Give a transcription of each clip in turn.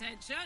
attention.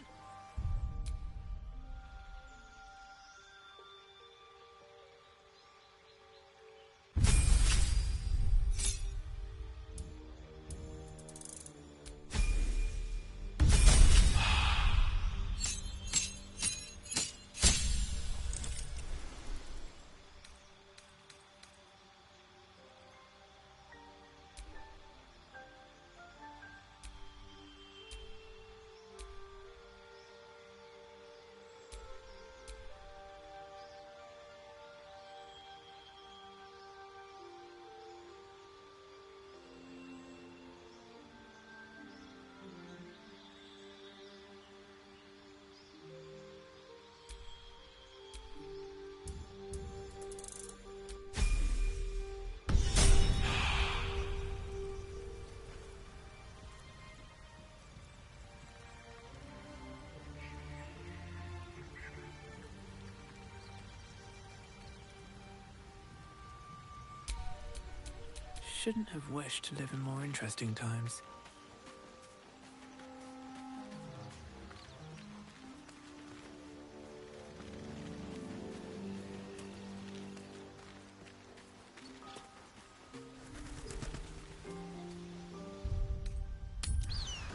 Shouldn't have wished to live in more interesting times.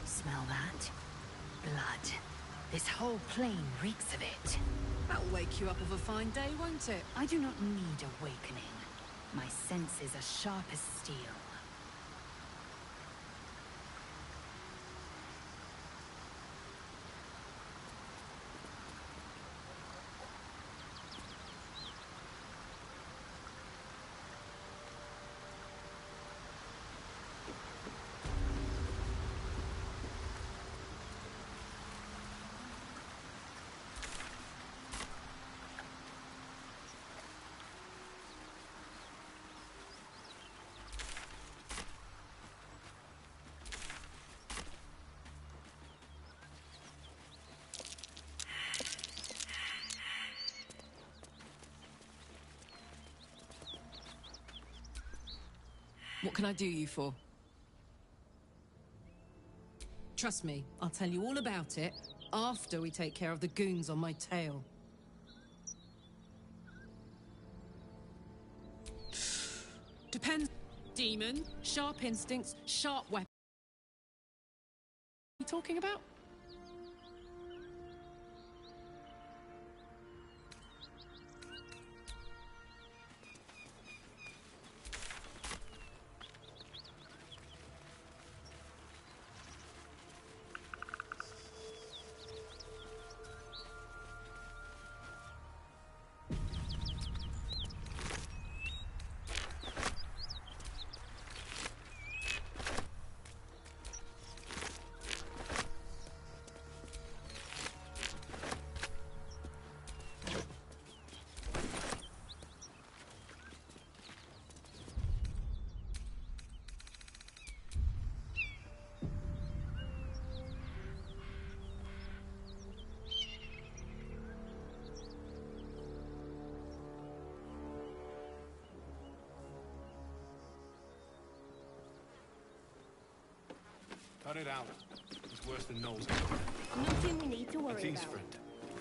Smell that? Blood. This whole plain reeks of it. That'll wake you up of a fine day, won't it? I do not need awakening. My senses are sharp as steel. What can I do you for? Trust me, I'll tell you all about it after we take care of the goons on my tail. Depends. Demon, sharp instincts, sharp weapons. What are you talking about? Cut it out. It's worse than Noel's. Nothing we need to worry Please, about. friend.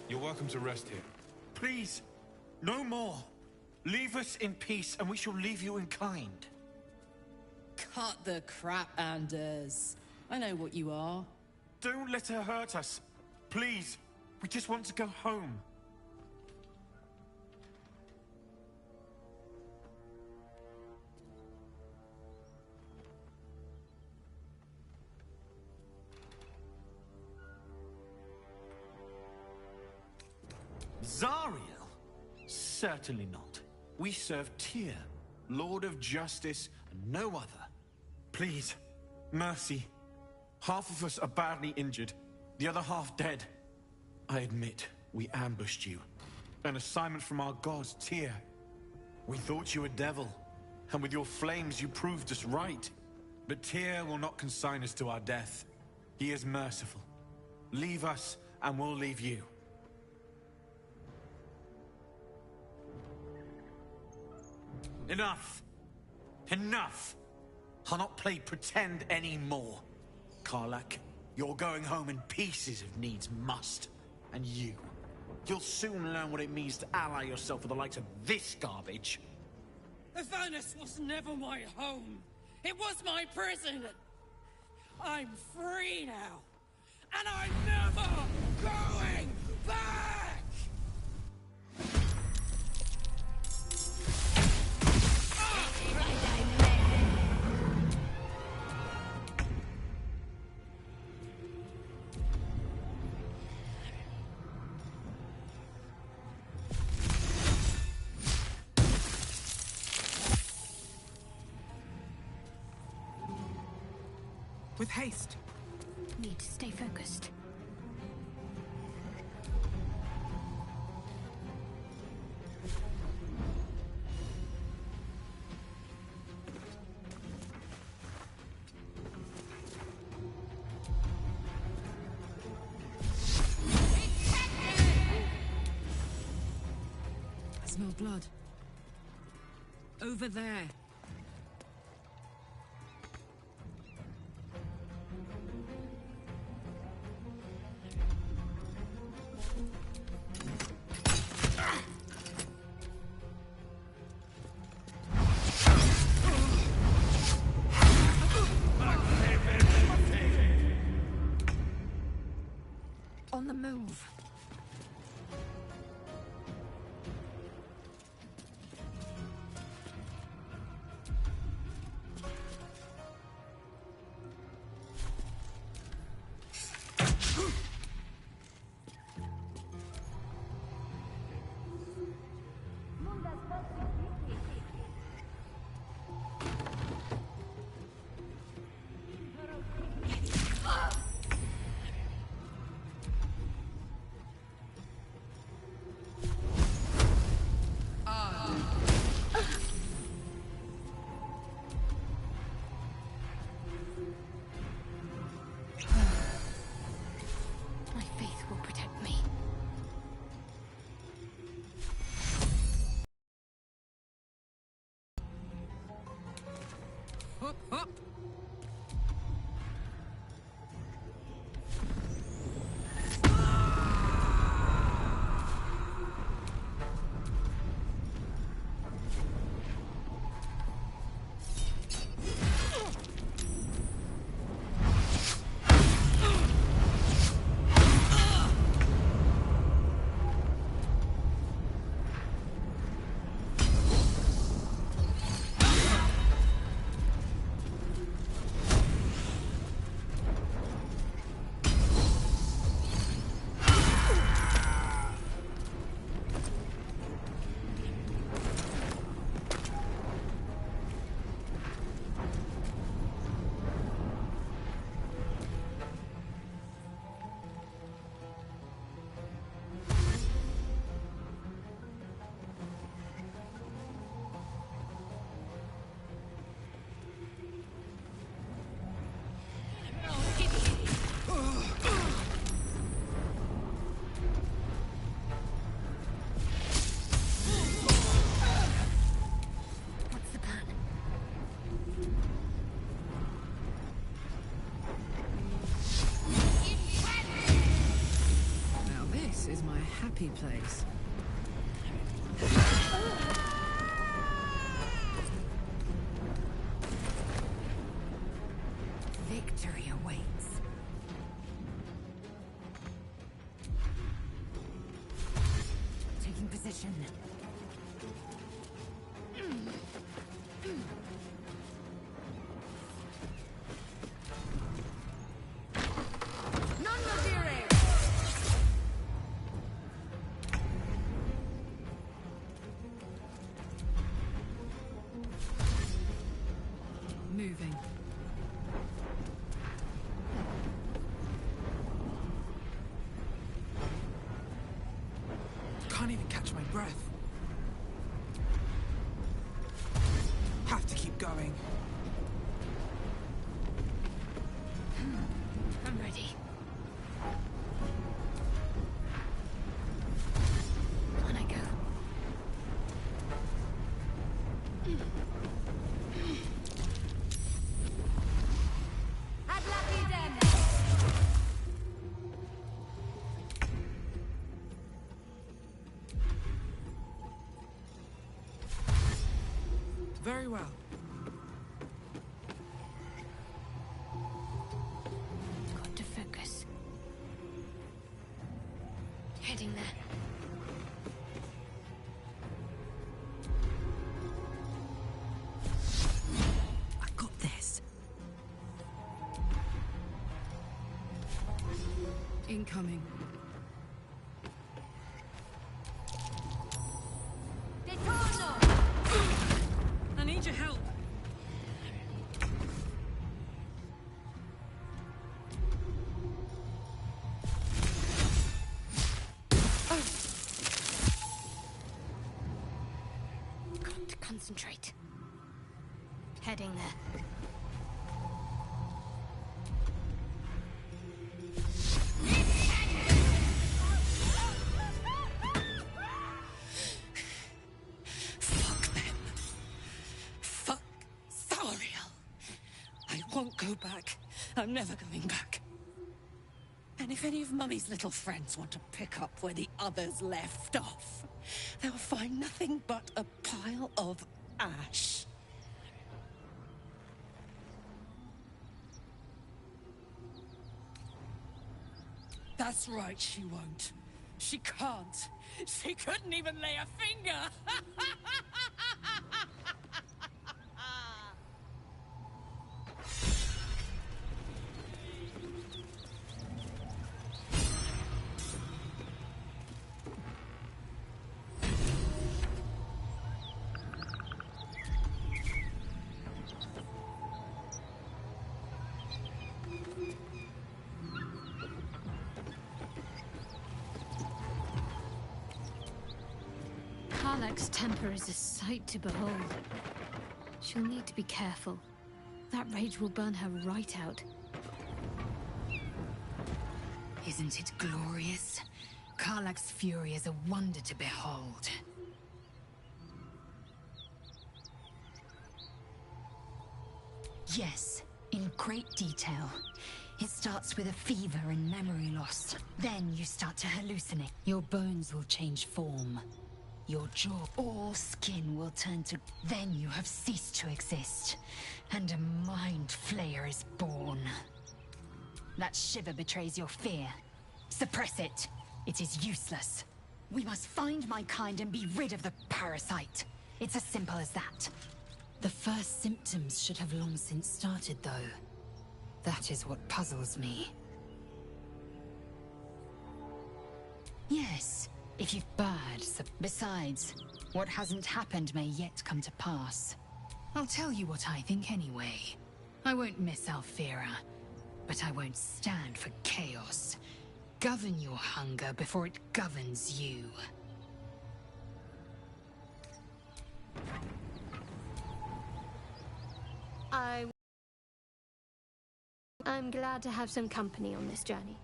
You're welcome to rest here. Please, no more. Leave us in peace, and we shall leave you in kind. Cut the crap, Anders. I know what you are. Don't let her hurt us. Please, we just want to go home. Zariel? Certainly not. We serve Tyr, Lord of Justice, and no other. Please, mercy. Half of us are badly injured, the other half dead. I admit, we ambushed you. An assignment from our gods, Tyr. We thought you a devil, and with your flames you proved us right. But Tyr will not consign us to our death. He is merciful. Leave us, and we'll leave you. Enough! Enough! I'll not play pretend anymore. Karlak, You're going home in pieces if needs must. And you'll soon learn what it means to ally yourself with the likes of this garbage. Avernus was never my home. It was my prison. I'm free now. And I'm never going back! With haste. Need to stay focused. I smell blood. Over there. On the move. My faith will protect me. Hop, hop. What's the plan? Now this is my happy place. Victory awaits. Taking position. Moving. Can't even catch my breath. Have to keep going. I'm ready. On I go. Ad lapidem! Very well. Got to focus. Heading there. I got this. Incoming. I need your help. Got to concentrate. Heading there. Fuck them. Fuck Thariel. I won't go back. I'm never going back. And if any of Mummy's little friends want to pick up where the others left off, they'll find nothing but a pile of ash. That's right, she won't. She can't. She couldn't even lay a finger. Karlach's temper is a sight to behold. She'll need to be careful. That rage will burn her right out. Isn't it glorious? Karlach's fury is a wonder to behold. Yes, in great detail. It starts with a fever and memory loss. Then you start to hallucinate. Your bones will change form. Your jaw, all skin will turn to... Then you have ceased to exist. And a mind flayer is born. That shiver betrays your fear. Suppress it. It is useless. We must find my kind and be rid of the parasite. It's as simple as that. The first symptoms should have long since started, though. That is what puzzles me. Yes, if you've bad... Besides, what hasn't happened may yet come to pass. I'll tell you what I think anyway. I won't miss Alfira, but I won't stand for chaos. Govern your hunger before it governs you. I'm glad to have some company on this journey.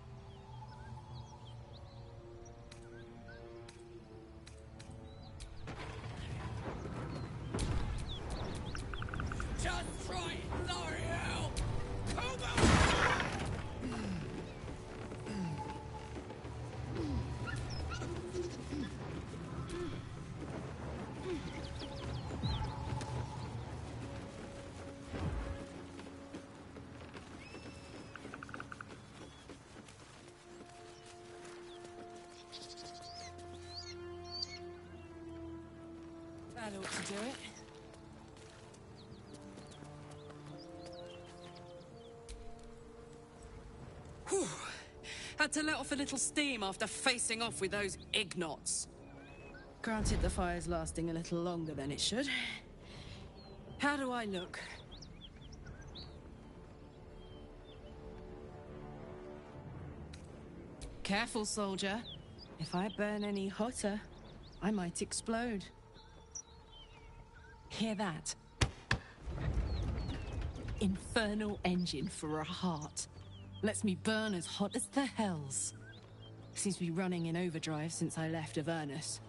Just try it, Thariel! That ought to do it. Whew. Had to let off a little steam after facing off with those ignots. Granted, the fire's lasting a little longer than it should. How do I look? Careful, soldier. If I burn any hotter, I might explode. Hear that? Infernal engine for a heart. Lets me burn as hot as the hells. Seems to be running in overdrive since I left Avernus.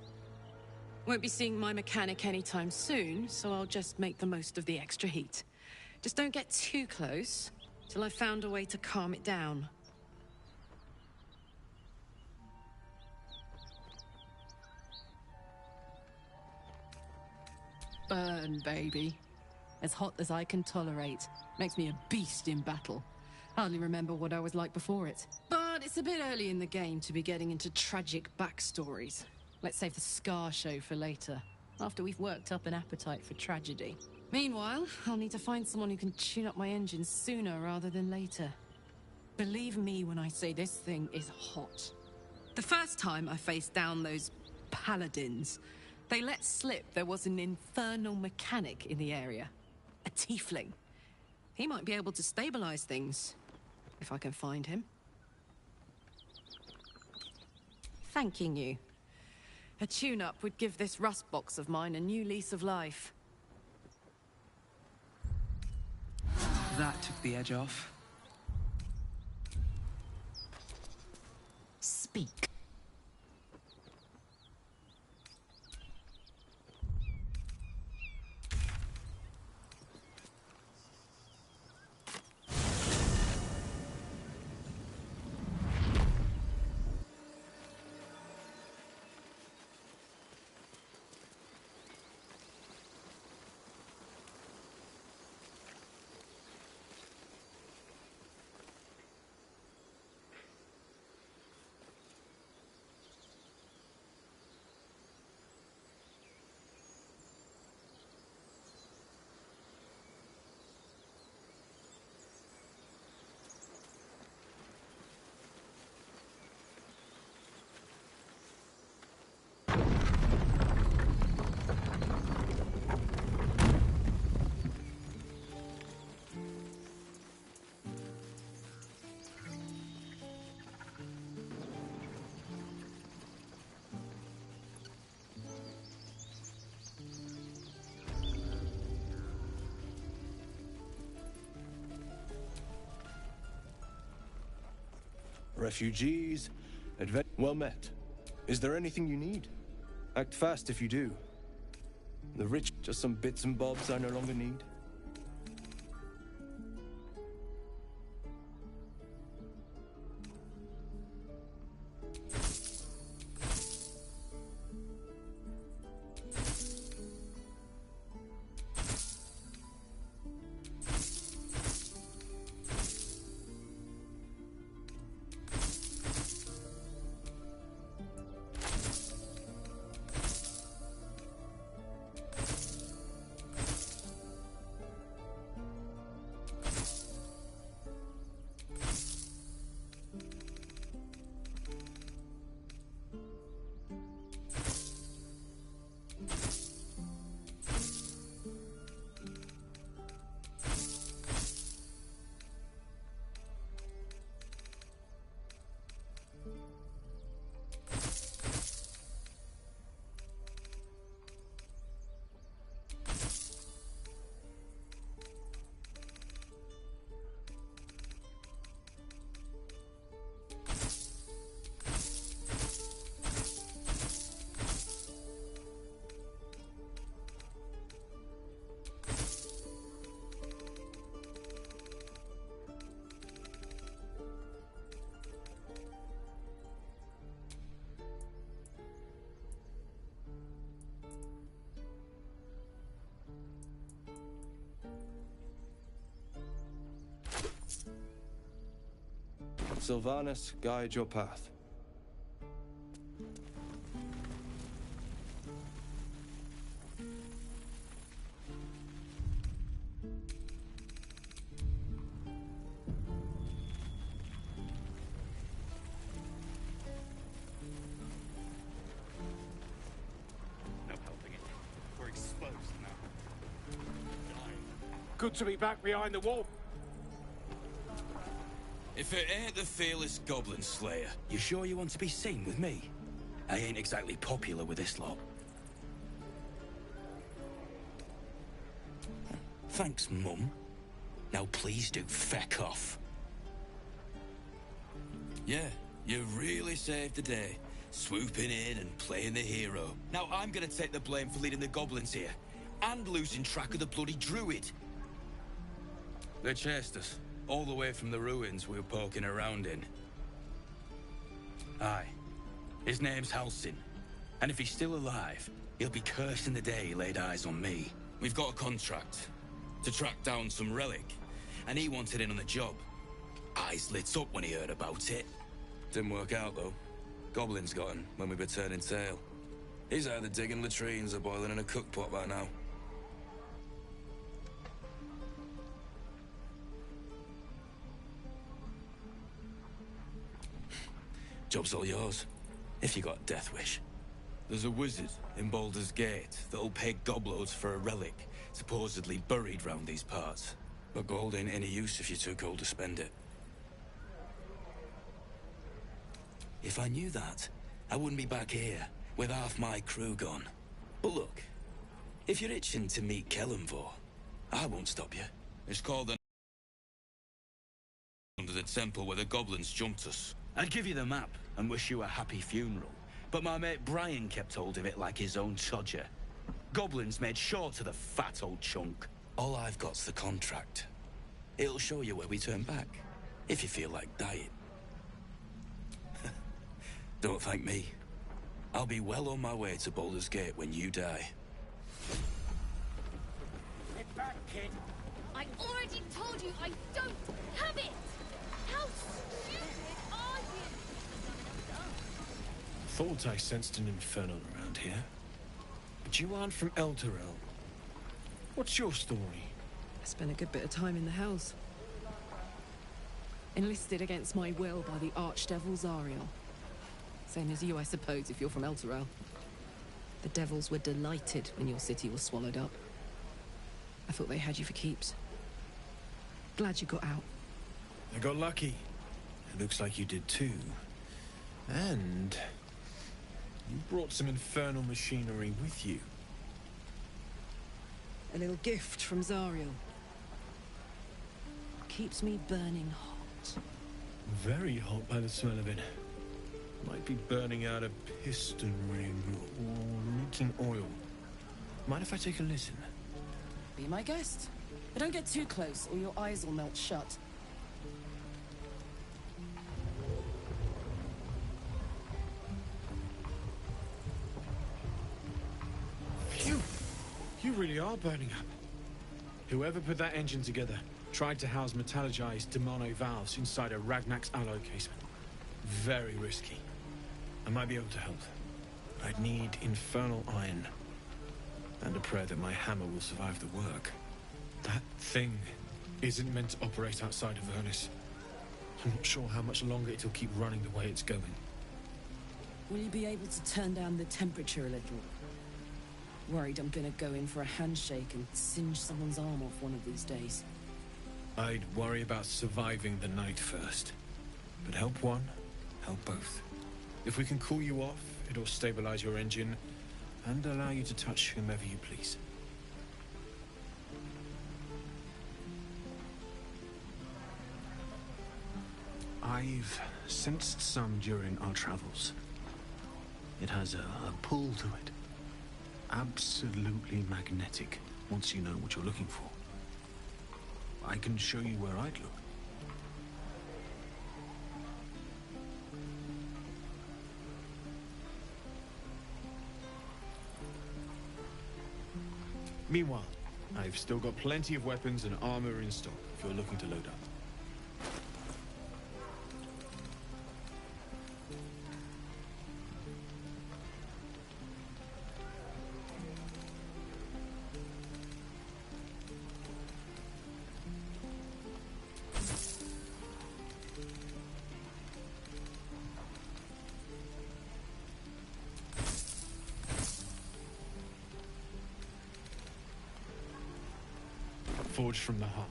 Won't be seeing my mechanic anytime soon, so I'll just make the most of the extra heat. Just don't get too close, till I've found a way to calm it down. Burn, baby. As hot as I can tolerate. Makes me a beast in battle. Hardly remember what I was like before it. But it's a bit early in the game to be getting into tragic backstories. Let's save the Scar show for later, after we've worked up an appetite for tragedy. Meanwhile, I'll need to find someone who can tune up my engine sooner rather than later. Believe me when I say this thing is hot. The first time I faced down those paladins, they let slip there was an infernal mechanic in the area. A tiefling. He might be able to stabilize things, if I can find him. Thanking you. A tune-up would give this rust box of mine a new lease of life. That took the edge off. Speak. Refugees, well met. Is there anything you need? Act fast if you do. The rich, just some bits and bobs I no longer need. Sylvanas, guide your path. No helping it. We're exposed now. Good to be back behind the wall. If it ain't the fearless Goblin Slayer, you sure you want to be seen with me? I ain't exactly popular with this lot. Thanks, Mum. Now please do feck off. Yeah, you really saved the day. Swooping in and playing the hero. Now I'm gonna take the blame for leading the goblins here. And losing track of the bloody druid. They chased us. All the way from the ruins we were poking around in. Aye. His name's Halsin. And if he's still alive, he'll be cursing the day he laid eyes on me. We've got a contract. to track down some relic, and he wanted in on the job. Eyes lit up when he heard about it. Didn't work out, though. Goblins got him when we were turning tail. He's either digging latrines or boiling in a cookpot by now. Job's all yours, if you got a death wish. There's a wizard in Baldur's Gate that'll pay gobloads for a relic, supposedly buried round these parts. But gold ain't any use if you're too cold to spend it. If I knew that, I wouldn't be back here, with half my crew gone. But look, if you're itching to meet Kellenvor, I won't stop you. It's called the under the temple where the goblins jumped us. I'd give you the map and wish you a happy funeral, but my mate Brian kept hold of it like his own Todger. Goblins made sure to the fat old chunk. All I've got's the contract. It'll show you where we turn back, if you feel like dying. Don't thank me. I'll be well on my way to Baldur's Gate when you die. Get back, kid. I already told you I don't have it! How stupid are you? Thought I sensed an infernal around here. But you aren't from Elturel. What's your story? I spent a good bit of time in the Hells. Enlisted against my will by the Archdevil Zariel. Same as you, I suppose, if you're from Elturel. The devils were delighted when your city was swallowed up. I thought they had you for keeps. Glad you got out. I got lucky. It looks like you did too. And you brought some infernal machinery with you. A little gift from Zariel. Keeps me burning hot. Very hot by the smell of it. Might be burning out a piston ring or leaking oil. Mind if I take a listen? Be my guest. But don't get too close or your eyes will melt shut. Phew! You really are burning up. Whoever put that engine together tried to house metallogized Demono valves inside a Ragnak's alloy casement. Very risky. I might be able to help. I'd need infernal iron. And a prayer that my hammer will survive the work. That thing isn't meant to operate outside of Vernus. I'm not sure how much longer it'll keep running the way it's going. Will you be able to turn down the temperature a little? Worried I'm gonna go in for a handshake and singe someone's arm off one of these days. I'd worry about surviving the night first. But help one, help both. If we can cool you off, it'll stabilize your engine and allow you to touch whomever you please. I've sensed some during our travels. It has a pull to it. Absolutely magnetic, once you know what you're looking for. I can show you where I'd look. Meanwhile, I've still got plenty of weapons and armor in stock if you're looking to load up. Forged from the heart.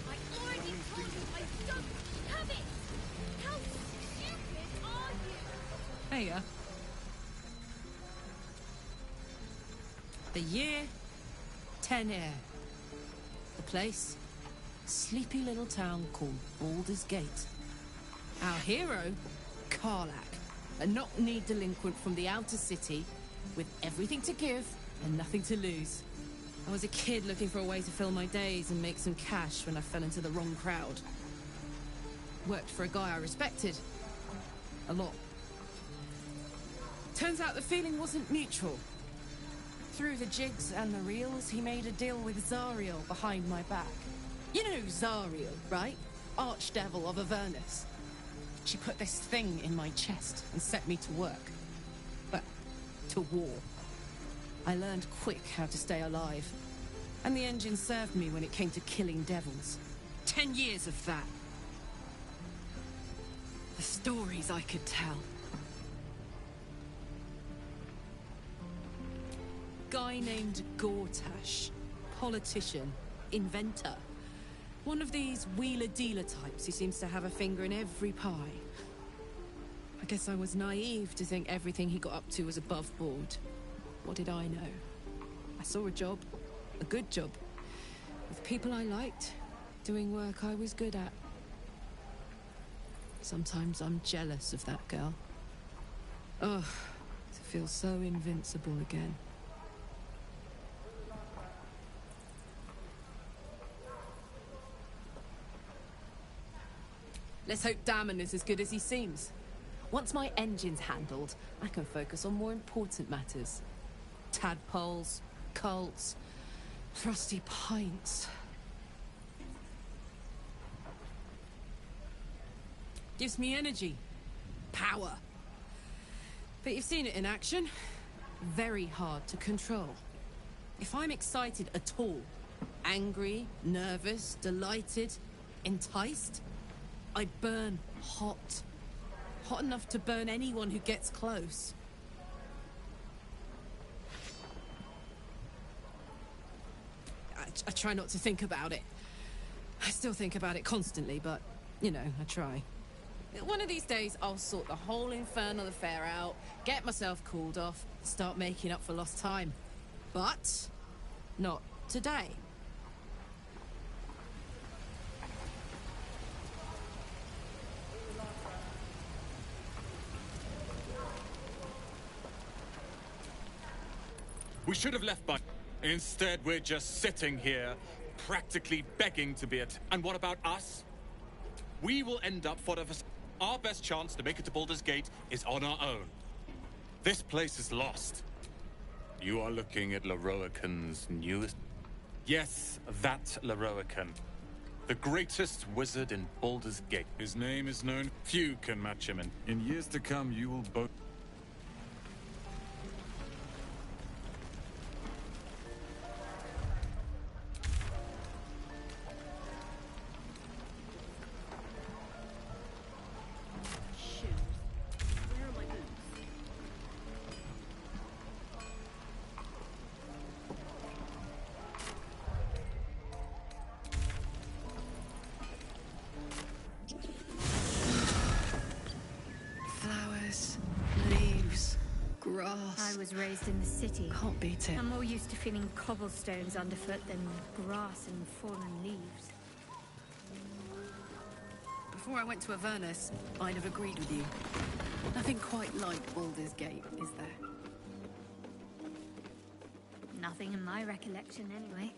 I already told you I don't have it! How stupid are you? Heya. The year, 10 Air. The place, sleepy little town called Baldur's Gate. Our hero, Karlach, a knock-knee delinquent from the outer city, with everything to give and nothing to lose. I was a kid looking for a way to fill my days and make some cash when I fell into the wrong crowd. Worked for a guy I respected. A lot. Turns out the feeling wasn't mutual. through the jigs and the reels, he made a deal with Zariel behind my back. You know Zariel, right? Archdevil of Avernus. She put this thing in my chest and set me to work. But to war. I learned quick how to stay alive. And the engine served me when it came to killing devils. 10 years of that. The stories I could tell. Guy named Gortash. Politician. Inventor. One of these wheeler-dealer types who seems to have a finger in every pie. I guess I was naive to think everything he got up to was above board. What did I know? I saw a job. A good job. With people I liked. Doing work I was good at. Sometimes I'm jealous of that girl. Ugh. To feel so invincible again. Let's hope Damon is as good as he seems. Once my engine's handled, I can focus on more important matters. Tadpoles, cults, frosty pints. Gives me energy. Power. But you've seen it in action. Very hard to control. If I'm excited at all, angry, nervous, delighted, enticed, I burn hot. Hot enough to burn anyone who gets close. I try not to think about it. I still think about it constantly, but, you know, I try. One of these days, I'll sort the whole infernal affair out, get myself cooled off, start making up for lost time. But not today. We should have left by... Instead, we're just sitting here, practically begging to be it. And what about us? We will end up whatever... Our best chance to make it to Baldur's Gate is on our own. This place is lost. You are looking at Leroican's newest... Yes, that Leroican. The greatest wizard in Baldur's Gate. His name is known. Few can match him, and in years to come, you will both... I was raised in the city. Can't beat it. I'm more used to feeling cobblestones underfoot than grass and fallen leaves. Before I went to Avernus, I'd have agreed with you. Nothing quite like Baldur's Gate, is there? Nothing in my recollection, anyway.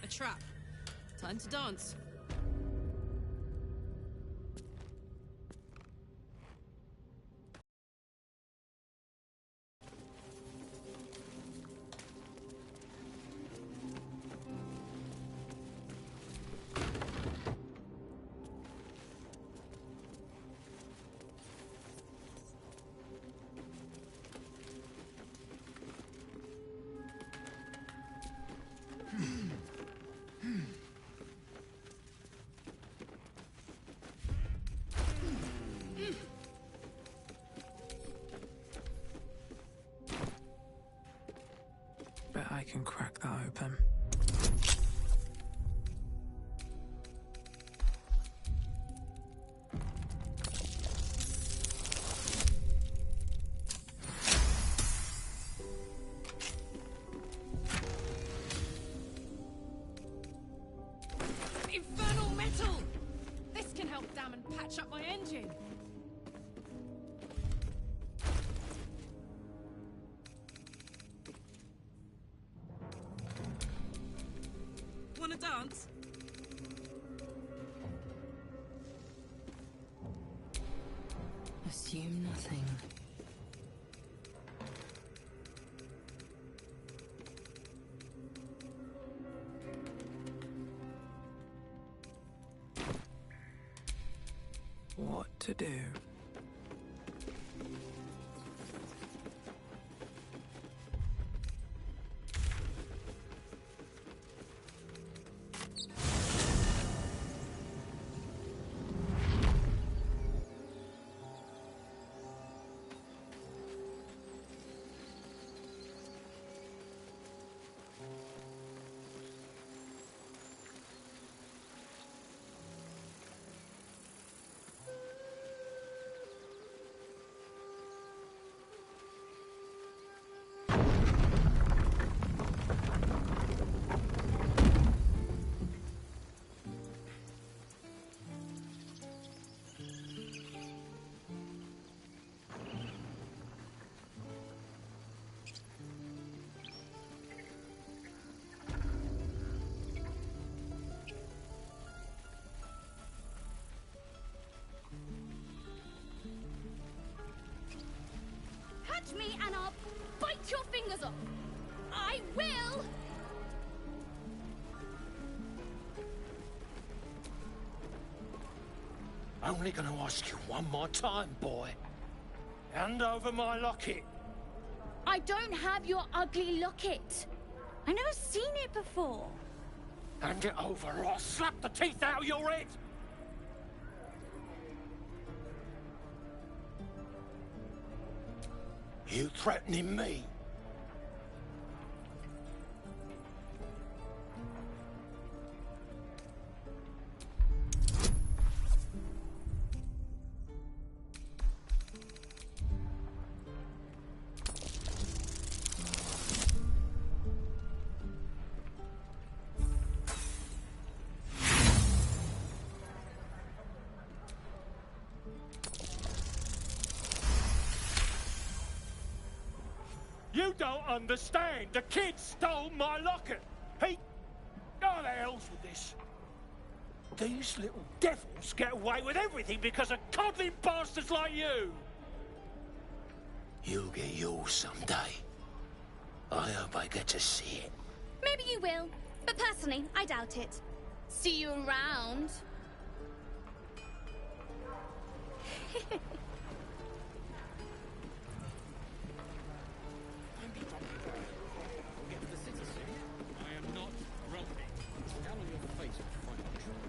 Trap. Time to dance. Bet I can crack that open. patch up my engine. Wanna dance? Assume nothing. What to do? Catch me and I'll bite your fingers off. I will! Only gonna ask you one more time, boy. Hand over my locket. I don't have your ugly locket. I've never seen it before. Hand it over or I'll slap the teeth out of your head. You threatening me? You don't understand. The kid stole my locket. He... Oh, the hell's with this? These little devils get away with everything because of coddling bastards like you. You'll get yours someday. I hope I get to see it. Maybe you will, but personally, I doubt it. See you around. I am not grumpy. Down on your face with fine control.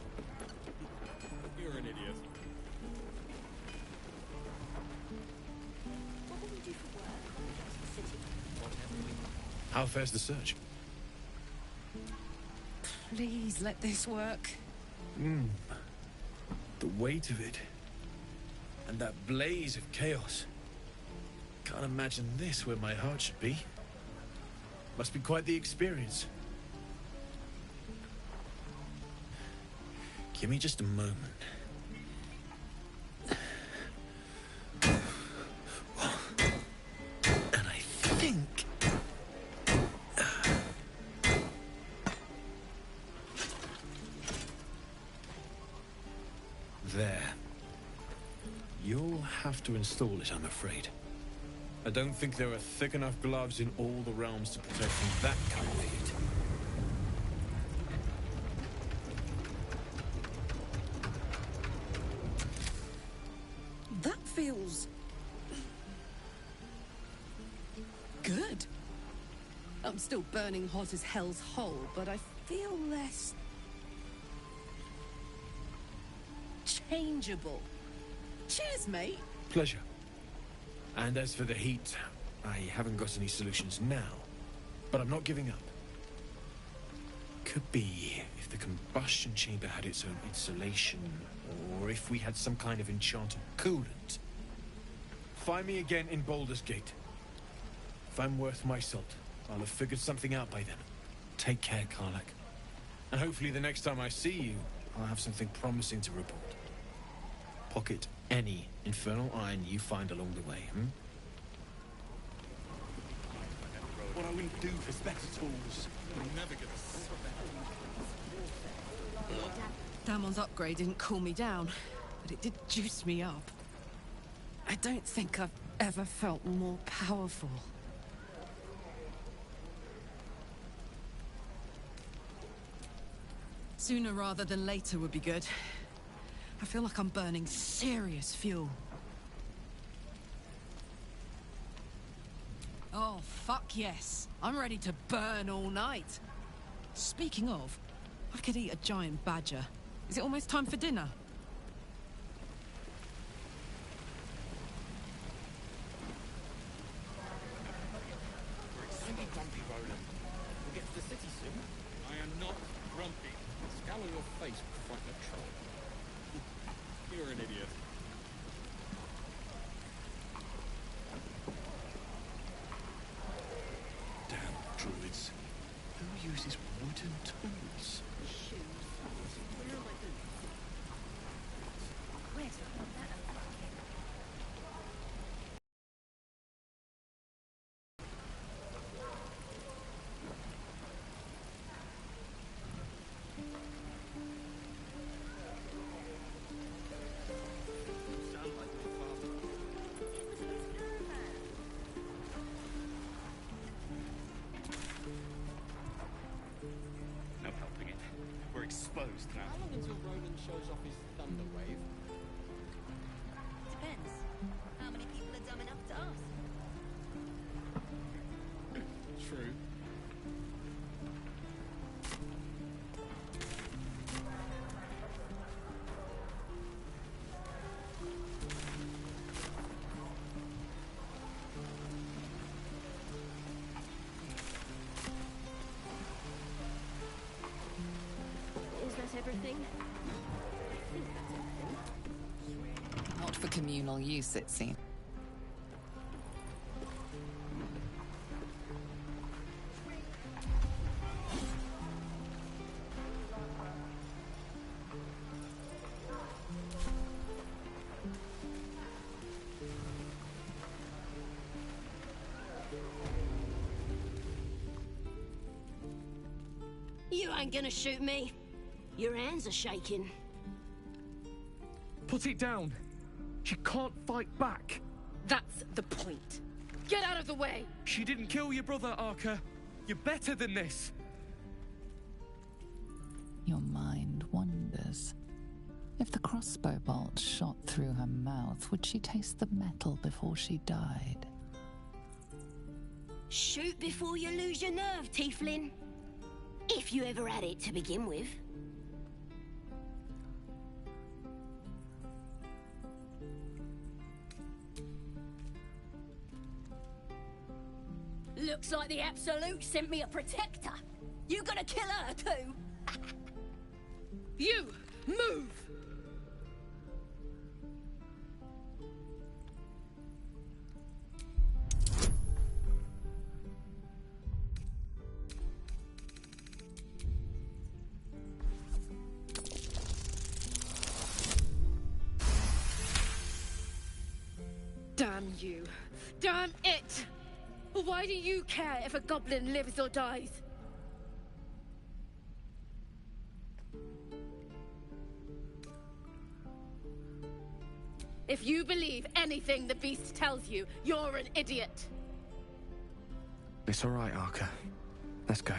You're an idiot. What will we do for work when we get to the city? How fares the search? Please let this work. The weight of it. And that blaze of chaos. Can't imagine this where my heart should be. Must be quite the experience. Give me just a moment. And I think... There. You'll have to install it, I'm afraid. I don't think there are thick enough gloves in all the realms to protect from that kind of heat. That feels... good. I'm still burning hot as hell's hole, but I feel less... changeable. Cheers, mate. Pleasure. And as for the heat, I haven't got any solutions now, but I'm not giving up. Could be if the combustion chamber had its own insulation, or if we had some kind of enchanted coolant. Find me again in Baldur's Gate. If I'm worth my salt, I'll have figured something out by then. Take care, Karlach. And hopefully the next time I see you, I'll have something promising to report. pocket any infernal iron you find along the way, hmm? What I wouldn't do for better tools. You'll never get a... Damon's upgrade didn't cool me down, but it did juice me up. I don't think I've ever felt more powerful. Sooner rather than later would be good. I feel like I'm burning serious fuel. Oh, fuck yes. I'm ready to burn all night. Speaking of, I could eat a giant badger. Is it almost time for dinner? We're extremely grumpy, Roland. We'll get to the city soon. I am not grumpy. The scowl on your face will frighten a troll. You're an idiot. Damn druids. Who uses wooden tools? No helping it. We're exposed now. How long until Roland shows off his thunder wave? Depends. How many people are dumb enough to ask? True. Is that everything? Not for communal use, it seems. You ain't gonna shoot me. Your hands are shaking. Put it down. She can't fight back. That's the point. Get out of the way! She didn't kill your brother, Arca. You're better than this. Your mind wanders. If the crossbow bolt shot through her mouth, would she taste the metal before she died? Shoot before you lose your nerve, Tieflin. If you ever had it to begin with. Looks like the Absolute sent me a protector. You gonna kill her too? You! Move! Damn you. Damn it! Why do you care if a goblin lives or dies? If you believe anything the beast tells you, you're an idiot. It's all right, Arca. Let's go.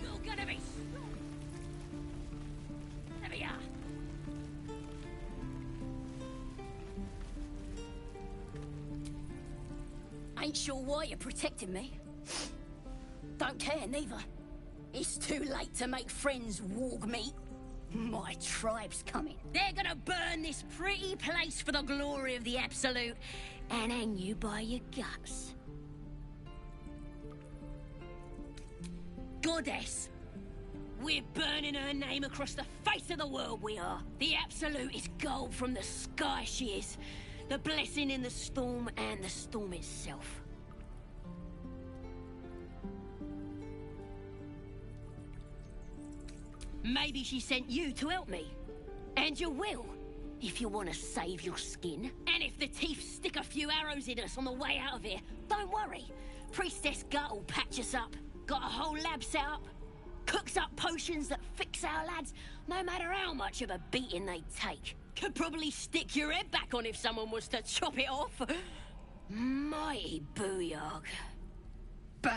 You're gonna be... There we are. Ain't sure why you're protecting me. Don't care, neither. It's too late to make friends, warg meat. My tribe's coming. They're gonna burn this pretty place for the glory of the Absolute and hang you by your guts. Goddess. We're burning her name across the face of the world, we are. The Absolute is gold from the sky, she is. The blessing in the storm and the storm itself. Maybe she sent you to help me. And you will, if you want to save your skin. And if the teeth stick a few arrows in us on the way out of here, don't worry. Priestess Gut will patch us up. Got a whole lab set up. Cooks up potions that fix our lads, no matter how much of a beating they take. Could probably stick your head back on if someone was to chop it off. Mighty booyog. Bah!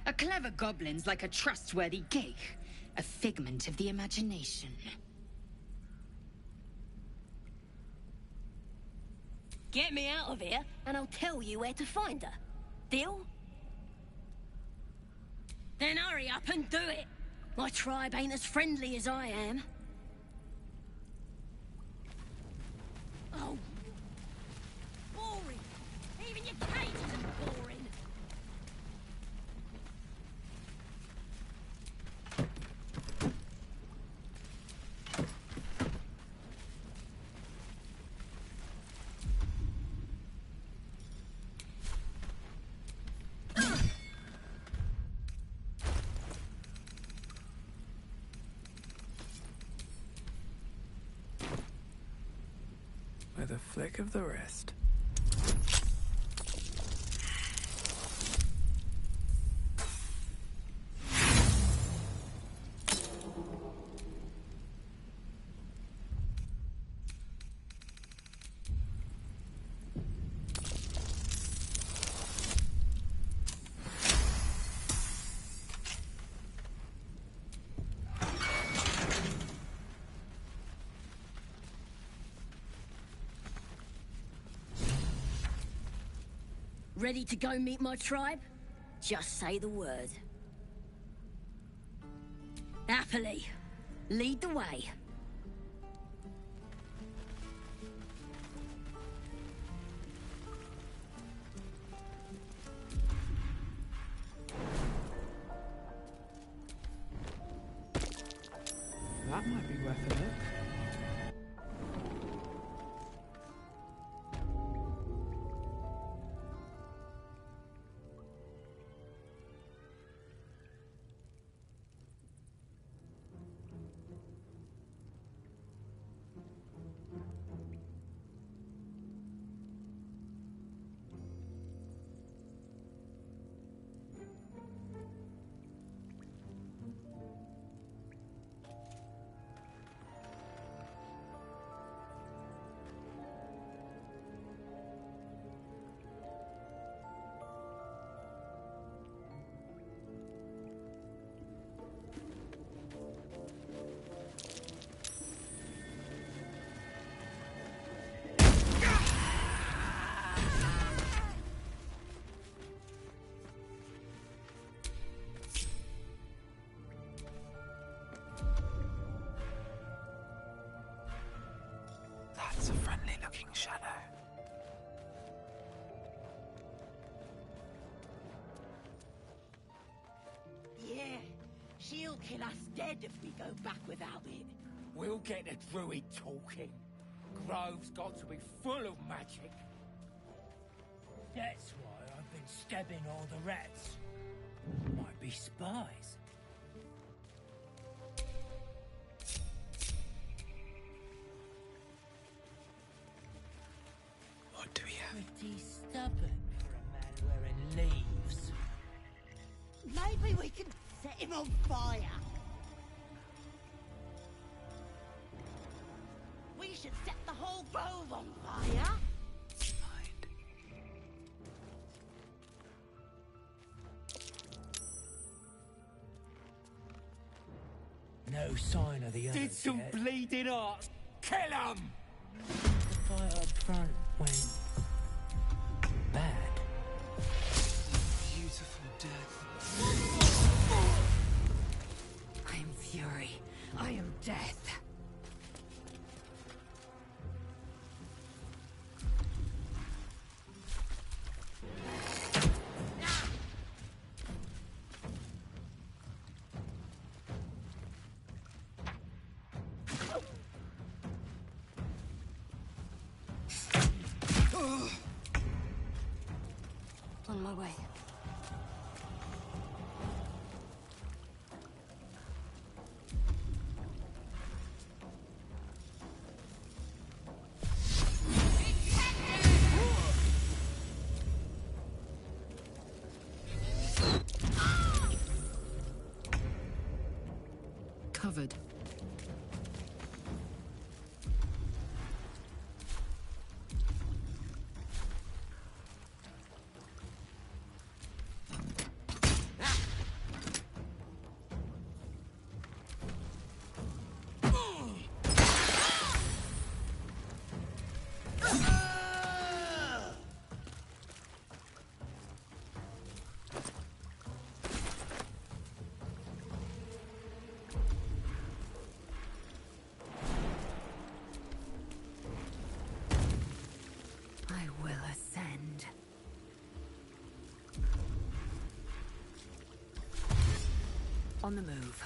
A clever goblin's like a trustworthy gig. A figment of the imagination. Get me out of here, and I'll tell you where to find her. Deal? Then hurry up and do it. My tribe ain't as friendly as I am. Oh. Boring. Even your cages are boring. With a flick of the wrist. Ready to go meet my tribe? Just say the word. Happily. Lead the way. That might be worth a look. That's a friendly-looking shadow. Yeah, she'll kill us dead if we go back without it. We'll get the druid talking. Grove's got to be full of magic. That's why I've been stabbing all the rats. Might be spies. What do we have? Pretty stubborn for a man wearing leaves. Maybe we can set him on fire. We should set the whole grove on fire. No sign of the others. Did some bleeding art. Kill 'em! The fight up front went bad. Beautiful death. I am fury. I am death. On my way. covered. I will ascend. On the move.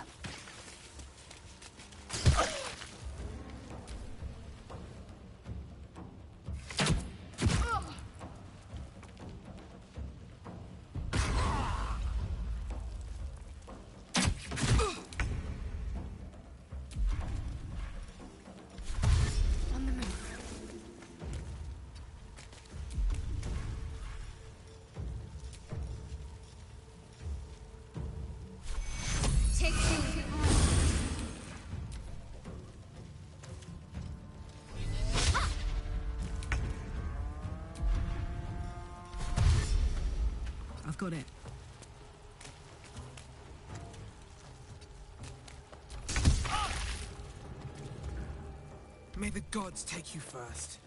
On the move. Take two. I've got it. May the gods take you first.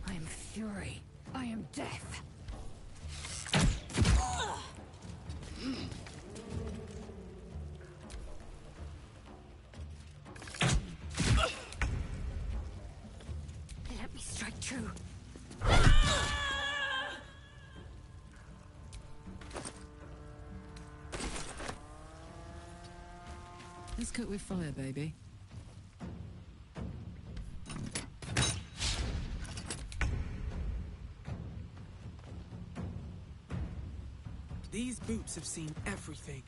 I am fury. I am death. Let me strike true. Let's cook with fire, baby. These boots have seen everything.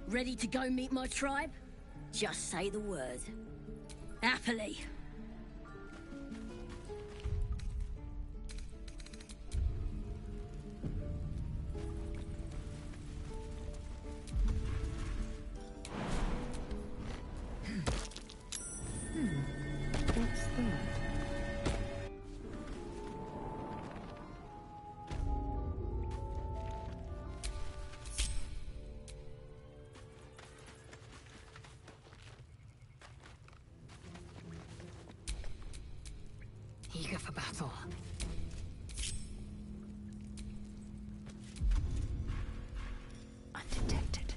Ready to go meet my tribe? Just say the word. Happily. What's that? eager for battle. Undetected.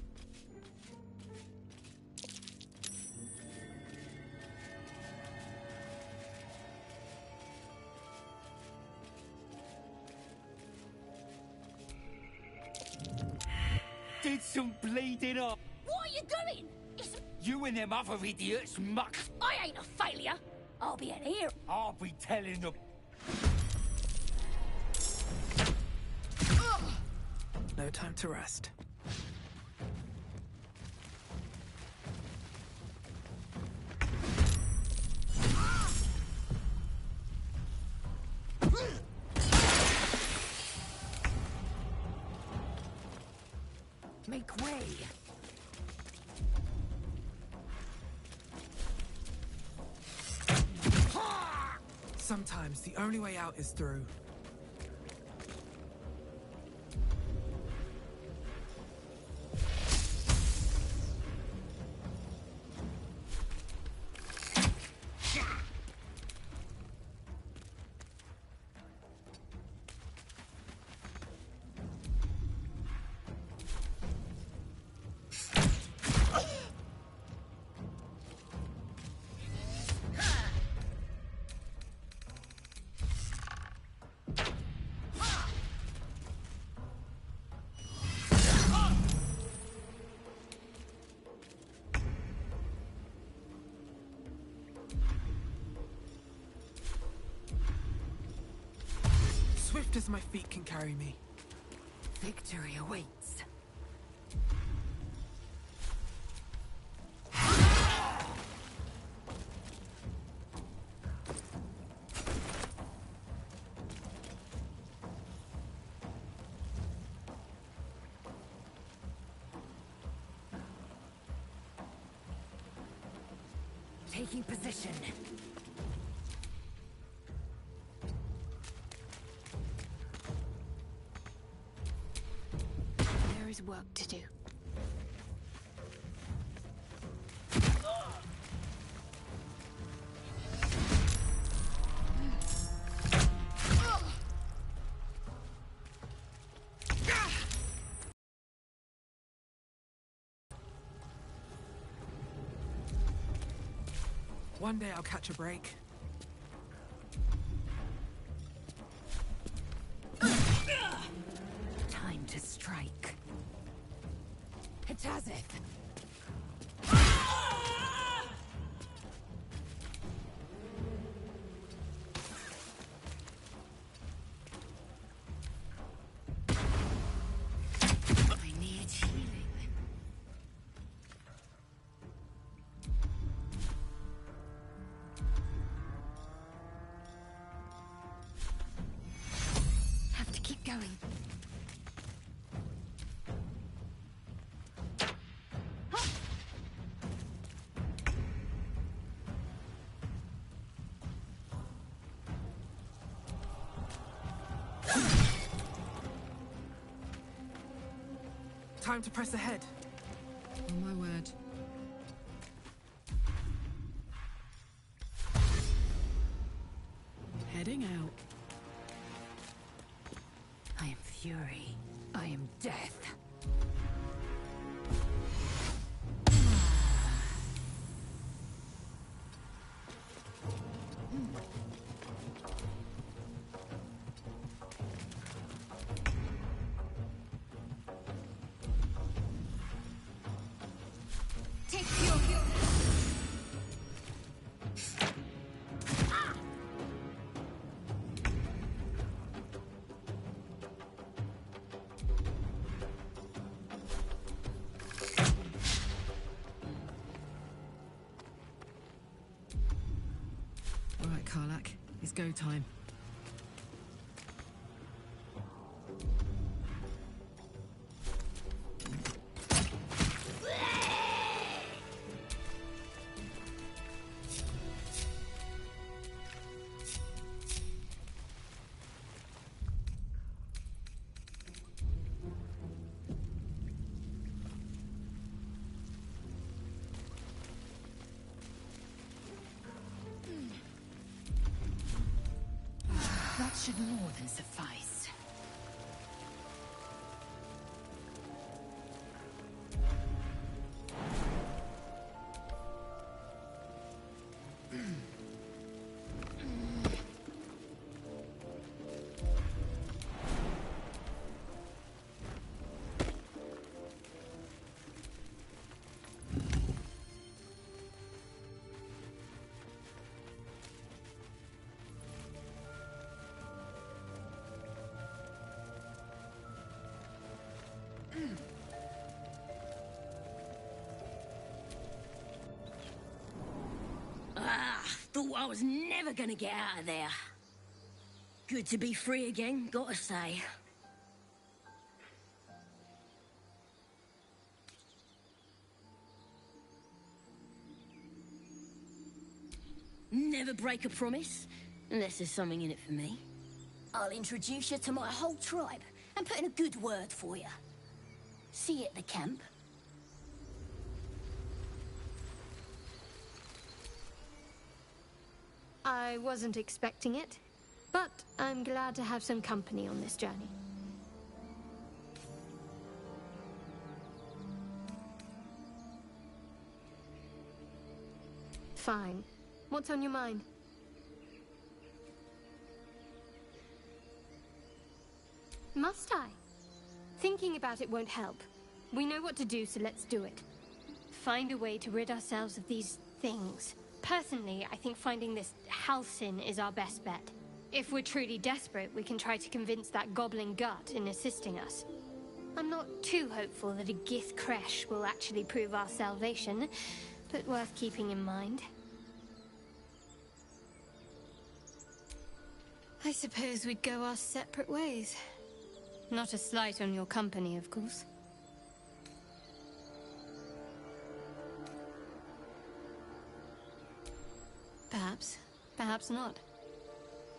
Did some bleeding up. What are you doing? It's... You and them other idiots muck. I ain't a failure. I'll be an hero. I'll be telling them. No time to rest. Make way. Sometimes the only way out is through. Swift as my feet can carry me. Victory awaits. Taking position. There is work to do. One day I'll catch a break. Time to strike. Hitazeth! I need healing. Have to keep going. Time to press ahead. On my word. Heading out. I am fury. I am death. Take fury. All right, Karlak. It's go time. should more than suffice. Thought I was never gonna get out of there. Good to be free again, gotta say. Never break a promise, unless there's something in it for me. I'll introduce you to my whole tribe and put in a good word for you. See you at the camp. I wasn't expecting it, but I'm glad to have some company on this journey. Fine. What's on your mind? Must I? Thinking about it won't help. We know what to do, so let's do it. Find a way to rid ourselves of these things. Personally, I think finding this Halcyon is our best bet. If we're truly desperate, we can try to convince that goblin gut in assisting us. I'm not too hopeful that a Gith Kresh will actually prove our salvation, but worth keeping in mind. I suppose we'd go our separate ways. Not a slight on your company, of course. Perhaps. Perhaps not.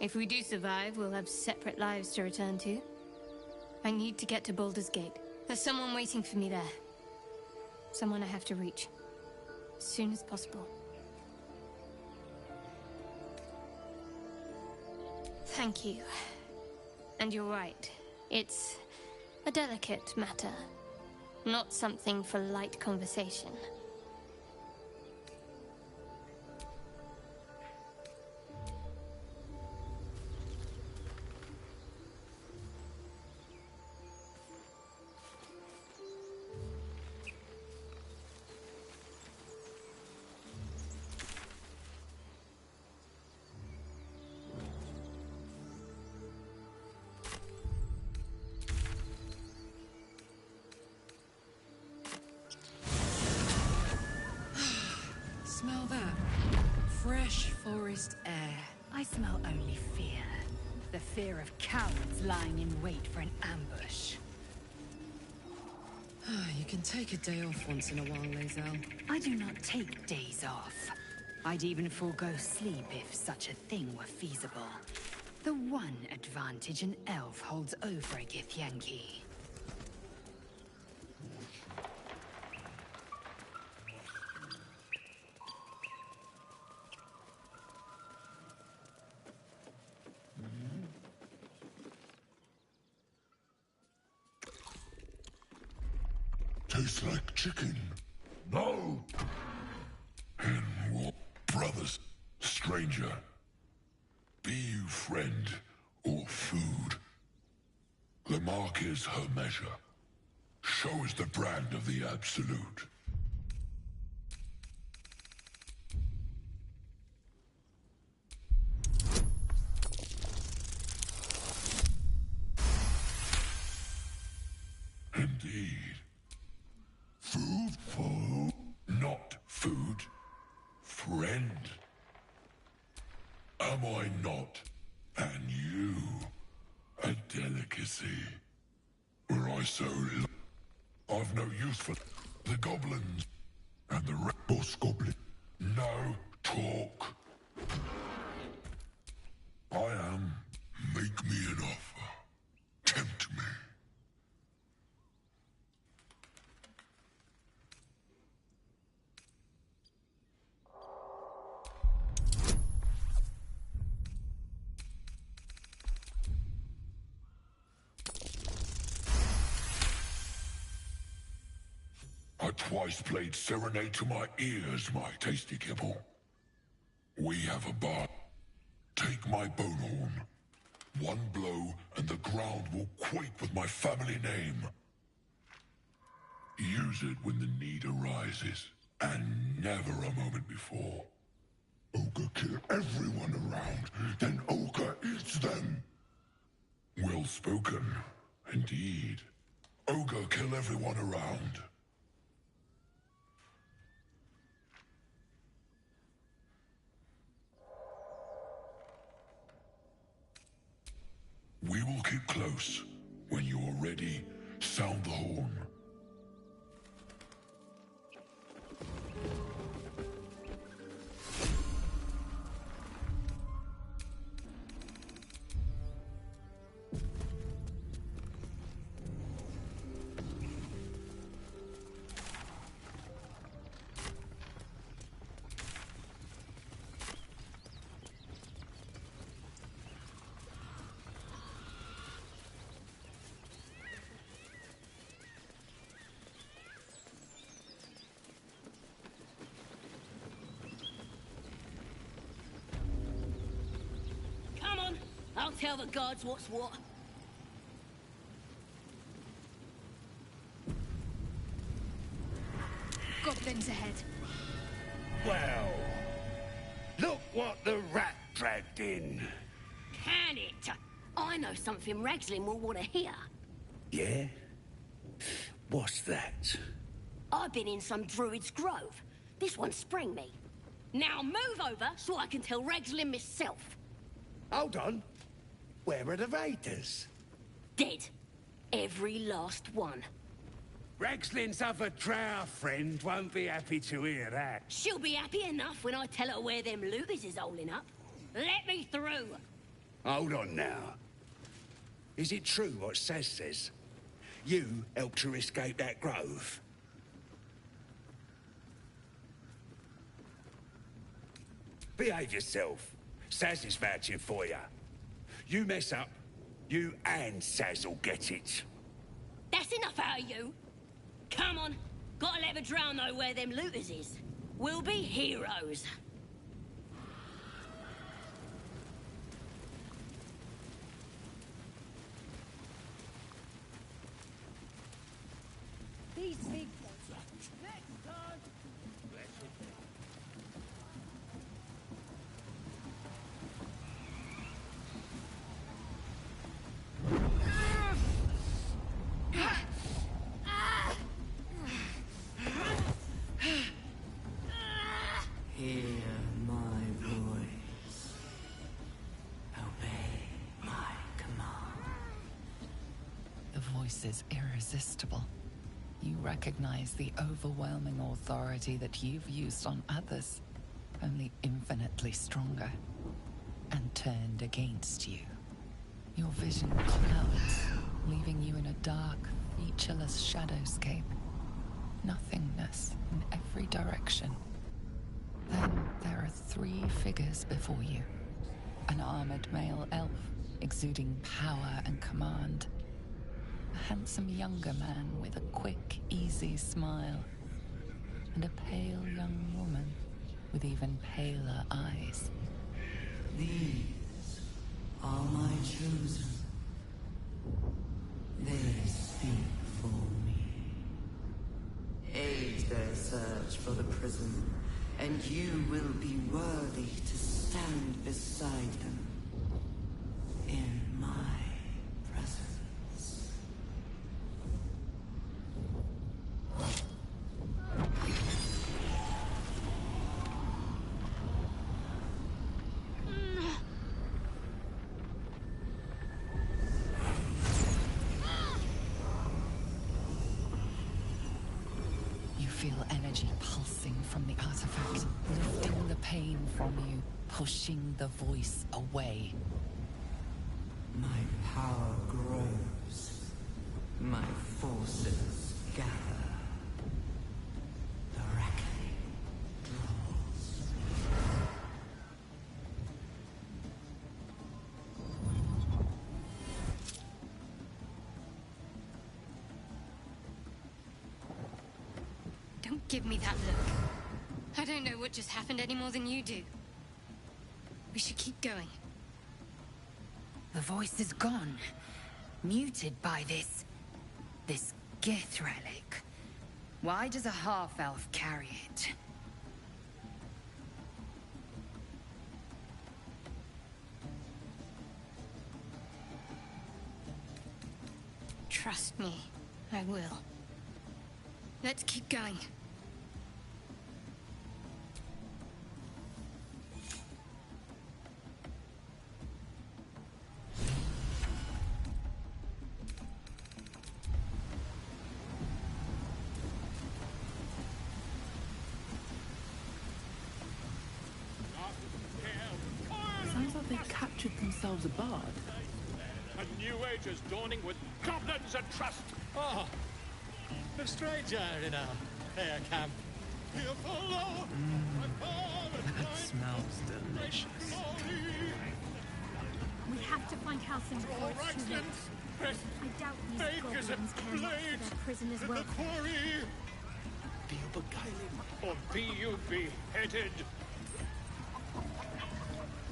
If we do survive, we'll have separate lives to return to. I need to get to Baldur's Gate. There's someone waiting for me there. Someone I have to reach. As soon as possible. Thank you. And you're right. It's a delicate matter. Not something for light conversation. Smell that? Fresh forest air. I smell only fear. The fear of cowards lying in wait for an ambush. You can take a day off once in a while, Lae'zel. I do not take days off. I'd even forego sleep if such a thing were feasible. The one advantage an elf holds over a Githyanki. Tastes like chicken. No! And what, brothers, stranger? Be you friend or food? The mark is her measure. Show is the brand of the absolute. Indeed. Food, food, not food. Friend. Am I not? And you, a delicacy. Were I so I've no use for the goblins and the rebels goblin. No talk. I am. Make me an offer. Tempt me. I twice played serenade to my ears, my tasty kibble. We have a bar. Take my bone horn. One blow, and the ground will quake with my family name. Use it when the need arises, and never a moment before. Ogre kill everyone around, then Ogre eats them. Well spoken, indeed. Ogre kill everyone around. We will keep close. When you are ready, sound the horn. I'll tell the gods what's what. Goblins ahead. Well, look what the rat dragged in. Can it? I know something Ragslin will want to hear. Yeah? What's that? I've been in some druid's grove. This one sprang me. Now move over so I can tell Ragslin myself. Hold on. Where are the raiders? Dead. Every last one. Ragslin's other drow friend won't be happy to hear that. She'll be happy enough when I tell her where them looters is holding up. Let me through. Hold on now. Is it true what Saz says? You helped her escape that grove? Behave yourself. Saz is vouching for you. You mess up, you and Saz will get it. That's enough out of you. Come on. Gotta let the drow know where them looters is. We'll be heroes. These big Hear my voice. Obey my command. The voice is irresistible. You recognize the overwhelming authority that you've used on others, only infinitely stronger, and turned against you. Your vision clouds, leaving you in a dark, featureless shadowscape. Nothingness in every direction. Then there are 3 figures before you. An armored male elf, exuding power and command. A handsome younger man with a quick, easy smile. And a pale young woman with even paler eyes. These are my chosen. They speak for me. Aid their search for the prison, and you will be worthy to stand beside them in my presence. You feel energy pulsing from the artifact, lifting the pain from you, pushing the voice away. My power grows. My forces gather. The reckoning draws. give me that look. I don't know what just happened any more than you do. We should keep going. The voice is gone. Muted by this Gith relic. Why does a half-elf carry it? Trust me, I will. Let's keep going. Sounds like they've captured themselves a bard. A new age is dawning with goblins and trust. Oh, a stranger in a fair camp. Here follow. That smells delicious. We have to find Halsin before it's too late. I doubt these goblins care much for their prisoners' welfare. Be you beguiling, or be you beheaded?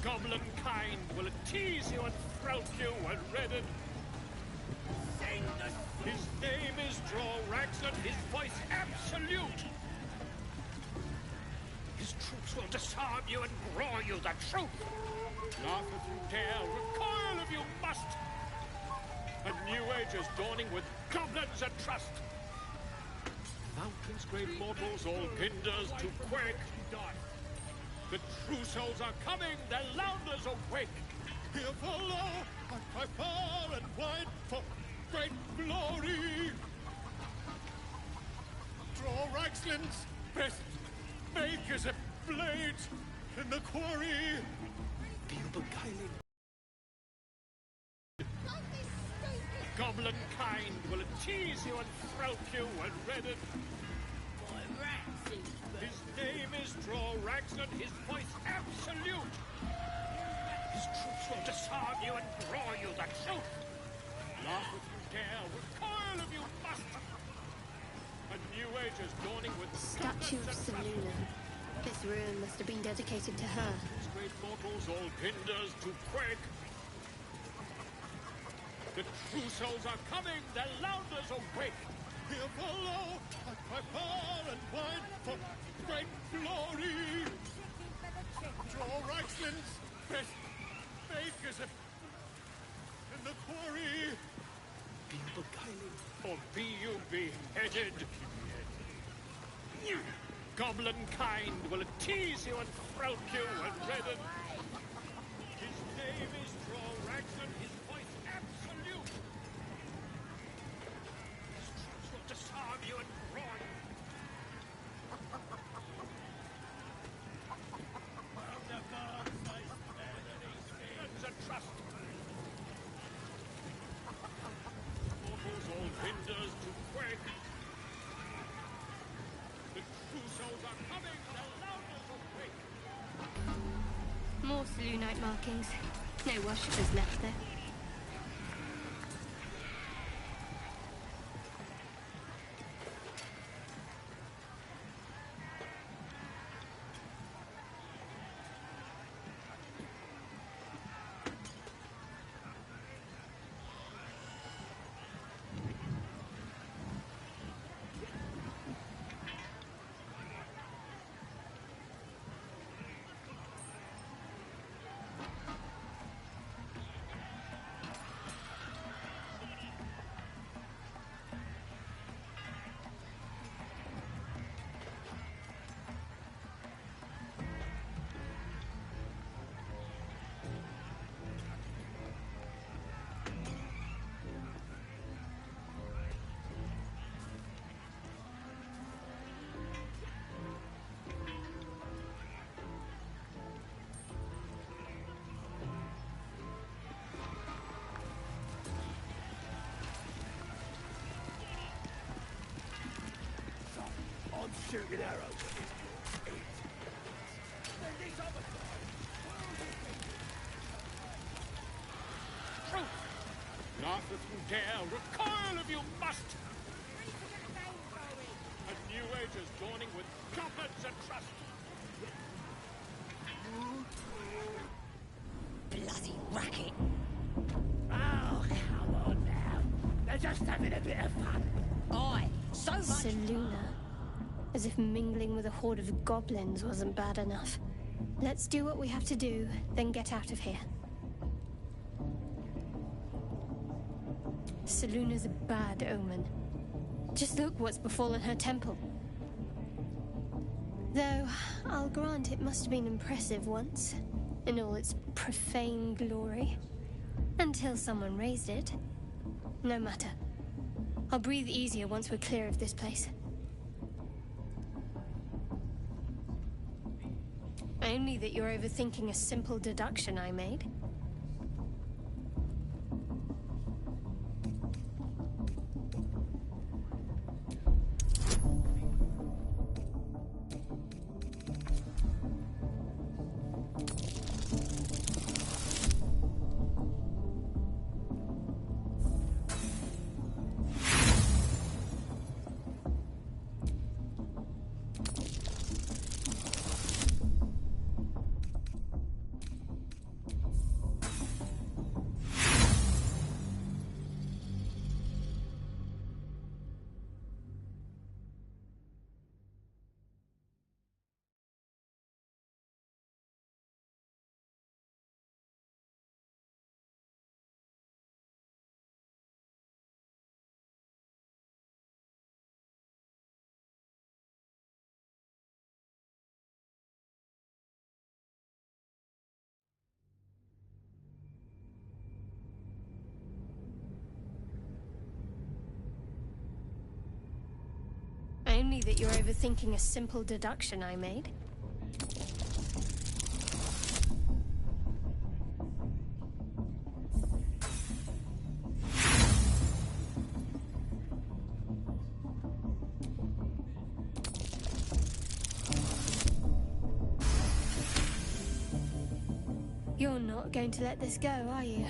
Goblin kind will tease you and throat you and redden. His name is Drorax and his voice absolute. His troops will disarm you and roar you the truth. Laugh if you dare, recoil if you must. A new age is dawning with goblins and trust. Mountains, great mortals, all hinders to quake. The true souls are coming, their louders awake. Here follow, I cry far and wide for great glory. Draw Raxlin's best makers of blades in the quarry. Be you beguiling. Goblin kind will tease you and throat you and redden. His name is Drorax and his voice absolute. His troops will disarm you and roar you the truth. Laugh if you dare, recoil if you must. A new age is dawning with Statue of Seluna. This ruin must have been dedicated to her. Great mortals, all hinders to quake. The true souls are coming, their louders awake. Here follow, I cry far and wide for great glory. Draw Raxlin's best makers in the quarry. Be you beguiling, or be you beheaded? Goblin kind will tease you and throat you and redden. His name is Drorax and his voice absolute. His troops will disarm you and roar you. And trust. Mortals all hinders to quake. The true souls are coming, their louders awake. More Selunite markings. No worshippers left there. Shooting arrows. Truth. Laugh if you dare, recoil if you must. A The New Agers joining with goblins and trust. Bloody racket. Oh, come on now. They're just having a bit of fun. Aye, so much. Seluna. As if mingling with a horde of goblins wasn't bad enough. Let's do what we have to do, then get out of here. Seluna's a bad omen. Just look what's befallen her temple. Though, I'll grant it must have been impressive once, in all its profane glory. Until someone raised it. No matter. I'll breathe easier once we're clear of this place. Only that you're overthinking a simple deduction I made. Only that you're overthinking a simple deduction I made. You're not going to let this go, are you?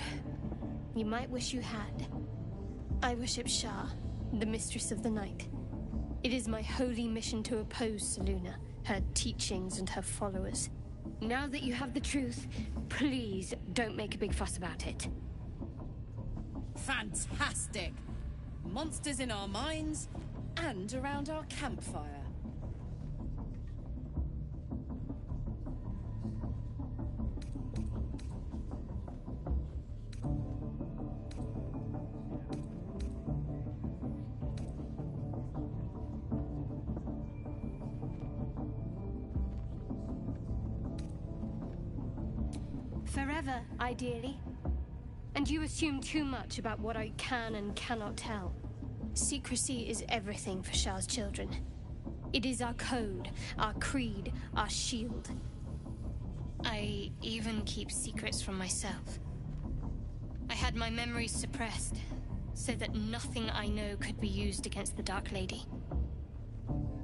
You might wish you had. I worship Shah, the Mistress of the Night. It is my holy mission to oppose Seluna, her teachings and her followers. Now that you have the truth, please don't make a big fuss about it. Fantastic! Monsters in our minds and around our campfire. Forever, ideally. And you assume too much about what I can and cannot tell. Secrecy is everything for Shah's children. It is our code, our creed, our shield. I even keep secrets from myself. I had my memories suppressed, so that nothing I know could be used against the Dark Lady.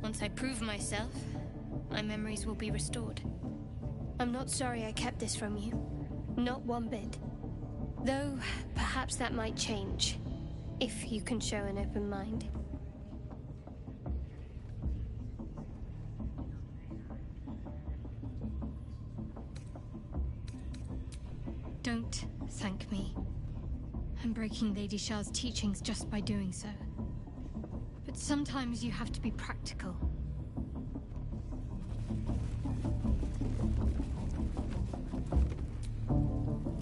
Once I prove myself, my memories will be restored. I'm not sorry I kept this from you. Not one bit. Though, perhaps that might change, if you can show an open mind. Don't thank me. I'm breaking Lady Shah's teachings just by doing so. But sometimes you have to be practical.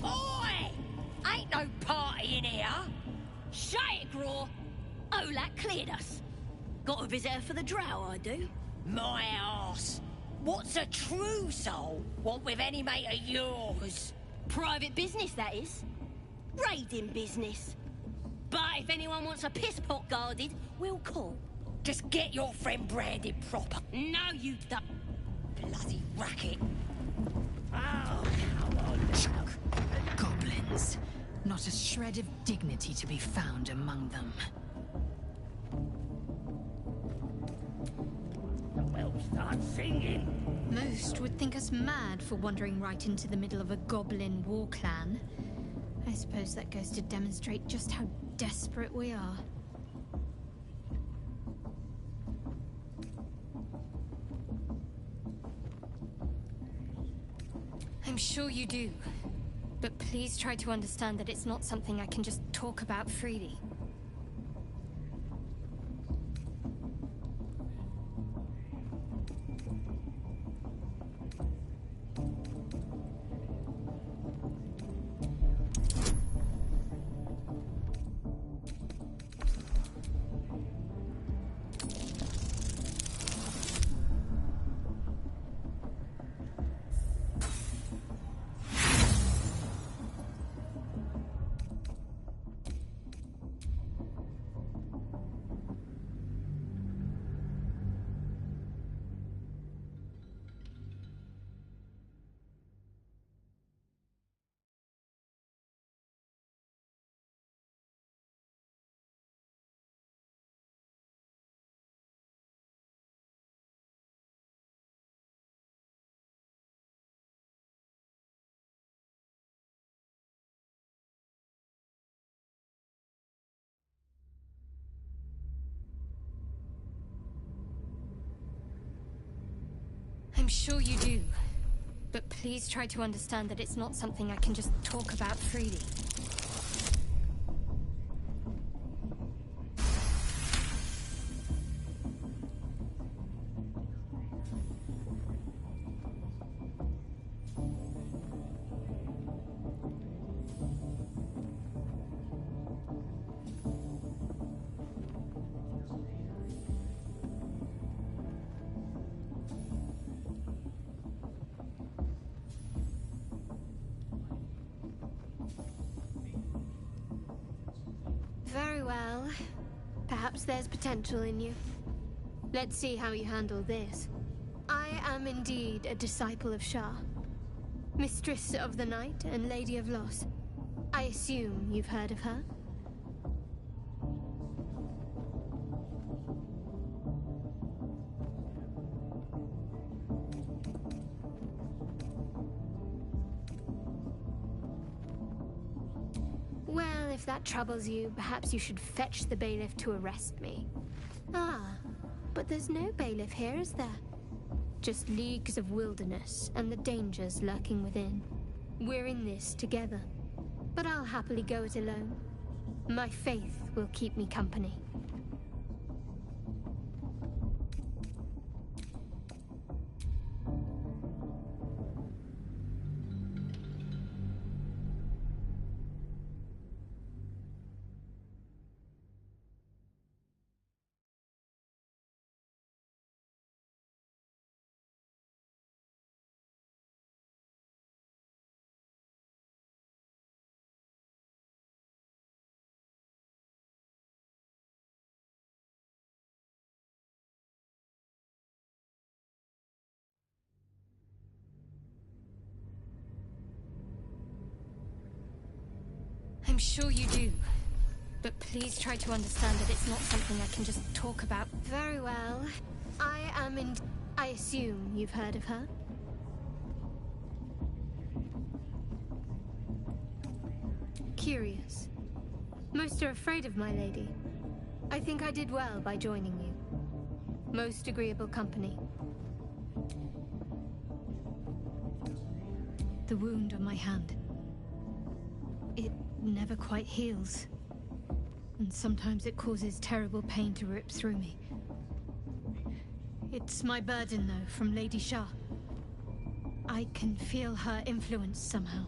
Oi! Ain't no party in here. Shut it, Graw. Olak cleared us. Got a visitor for the drow, I do. My arse. What's a true soul want with any mate of yours? Private business, that is. Raiding business. But if anyone wants a piss pot guarded, we'll call. Just get your friend branded proper. No, you don't. Bloody racket. Oh, come on now. Goblins. Not a shred of dignity to be found among them. Well, start singing. Most would think us mad for wandering right into the middle of a goblin war clan. I suppose that goes to demonstrate just how desperate we are. I'm sure you do. But please try to understand that it's not something I can just talk about freely. I'm sure you do. But please try to understand that it's not something I can just talk about freely. Very well. Perhaps there's potential in you. Let's see how you handle this. I am indeed a disciple of Shah, Mistress of the Night and Lady of Loss. I assume you've heard of her? Well, if that troubles you, perhaps you should fetch the bailiff to arrest me. Ah, but there's no bailiff here, is there? Just leagues of wilderness and the dangers lurking within. We're in this together, but I'll happily go it alone. My faith will keep me company. I'm sure you do. But please try to understand that it's not something I can just talk about. Very well. I assume you've heard of her? Curious. Most are afraid of my lady. I think I did well by joining you. Most agreeable company. The wound on my hand. It never quite heals. And sometimes it causes terrible pain to rip through me. It's my burden, though, from Lady Shah. I can feel her influence somehow.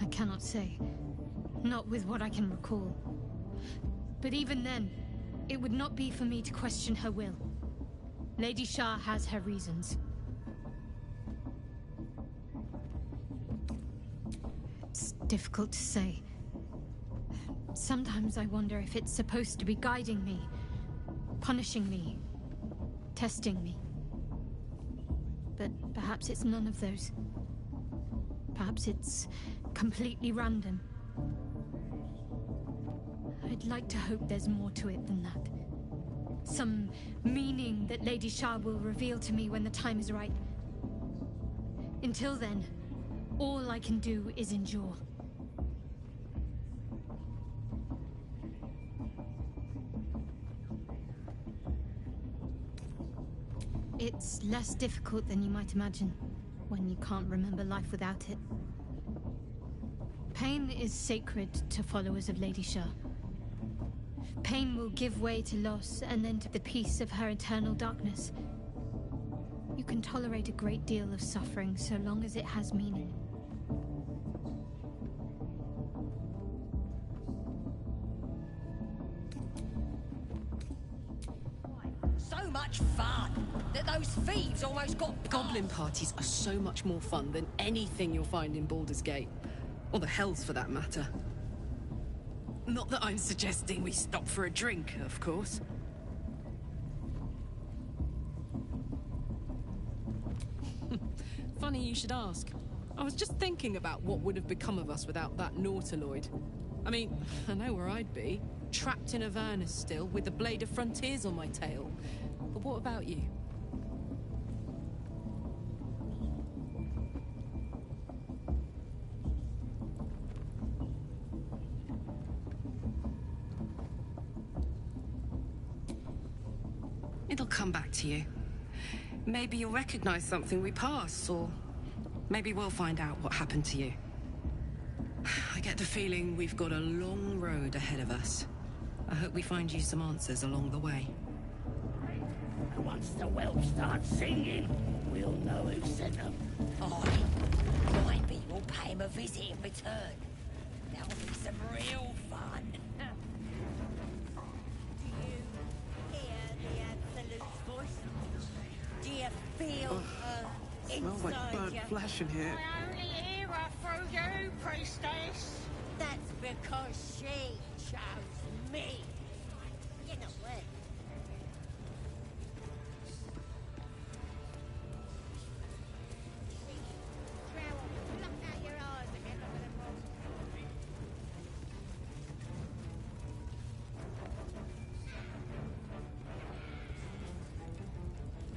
I cannot say. Not with what I can recall. But even then, it would not be for me to question her will. Lady Shah has her reasons. It's difficult to say. Sometimes I wonder if it's supposed to be guiding me, punishing me, testing me. But perhaps it's none of those. Perhaps it's completely random. I'd like to hope there's more to it than that. Some meaning that Lady Shah will reveal to me when the time is right. Until then, all I can do is endure. It's less difficult than you might imagine when you can't remember life without it. Pain is sacred to followers of Lady Shah. Pain will give way to loss and then to the peace of her eternal darkness. You can tolerate a great deal of suffering so long as it has meaning. So much fun that those thieves almost got... Goblin parties are so much more fun than anything you'll find in Baldur's Gate. Or the Hells, for that matter. Not that I'm suggesting we stop for a drink, of course. Funny you should ask. I was just thinking about what would have become of us without that Nautiloid. I mean, I know where I'd be. Trapped in Avernus still, with the Blade of Frontiers on my tail. But what about you? It'll come back to you. Maybe you'll recognize something we passed, or maybe we'll find out what happened to you. I get the feeling we've got a long road ahead of us. I hope we find you some answers along the way. Once the whelps start singing, we'll know who sent them. Maybe we'll pay him a visit in return. That'll be some real fun. Do you feel Smells like burnt flesh in here. I only hear her through you, priestess. That's because she chose me. You know what?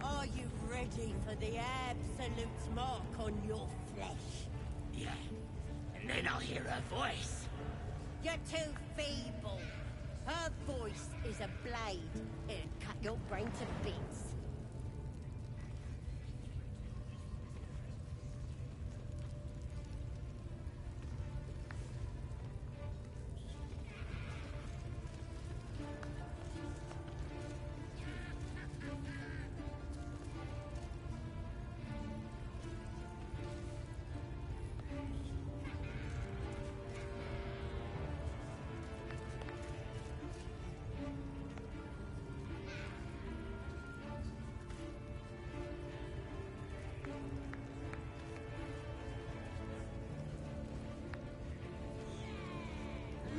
Are you ready for the absolute mark on your flesh? Yeah, and then I'll hear her voice. You're too feeble. Her voice is a blade. It'll cut your brain to bits.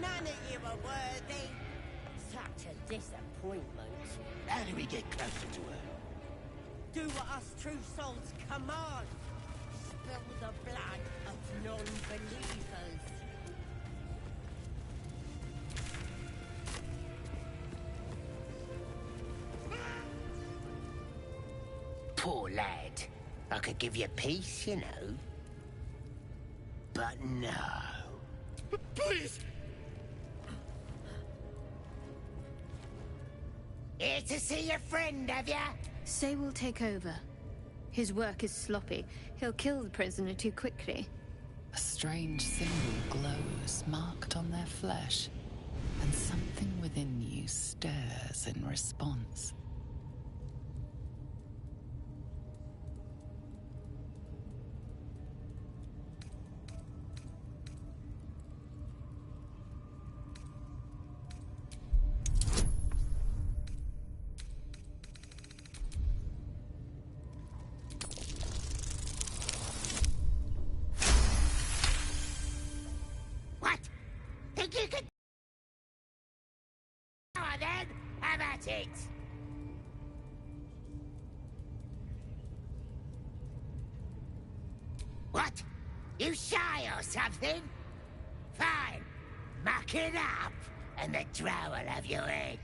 None of you are worthy. Such a disappointment. How do we get closer to her? Do what us true souls command. Spill the blood of non-believers. Poor lad. I could give you peace, you know. But no. Please! Here to see your friend, have ya? Say will take over. His work is sloppy. He'll kill the prisoner too quickly. A strange symbol glows, marked on their flesh, and something within you stirs in response. You could... Go on then, have at it! What? You shy or something? Fine. Muck it up, and the drow will have your head.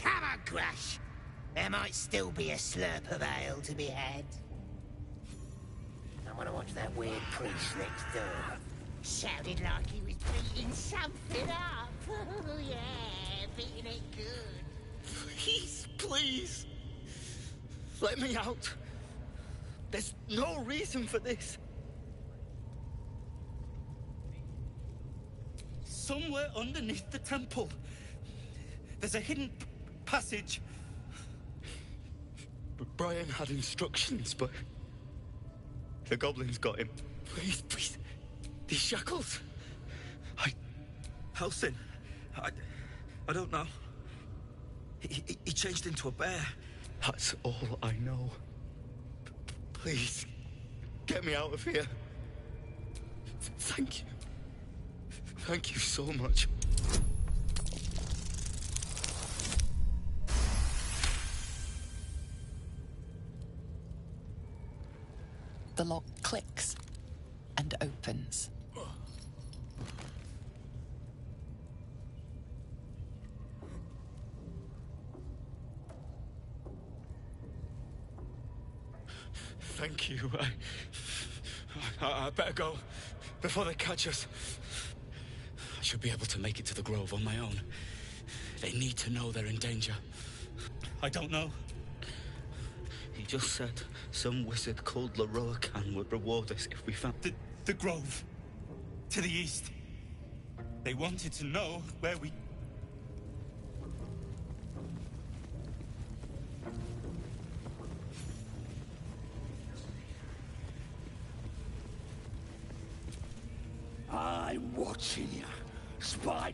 Come on, Crush. There might still be a slurp of ale to be had. I want to watch that weird priest next door. Sounded like he was beating something up. Oh, yeah, beating it good. Please, please. Let me out. There's no reason for this. Somewhere underneath the temple, there's a hidden passage. Brian had instructions, but the goblins got him. Please, please. These shackles. Halsin. I don't know. He changed into a bear. That's all I know. Please, get me out of here. Thank you. Thank you so much. The lock clicks and opens. Thank you. I better go before they catch us. I should be able to make it to the Grove on my own. They need to know they're in danger. I don't know. He just said some wizard called Leroacan would reward us if we found... The Grove. To the east. They wanted to know where we... I'm watching you, spy.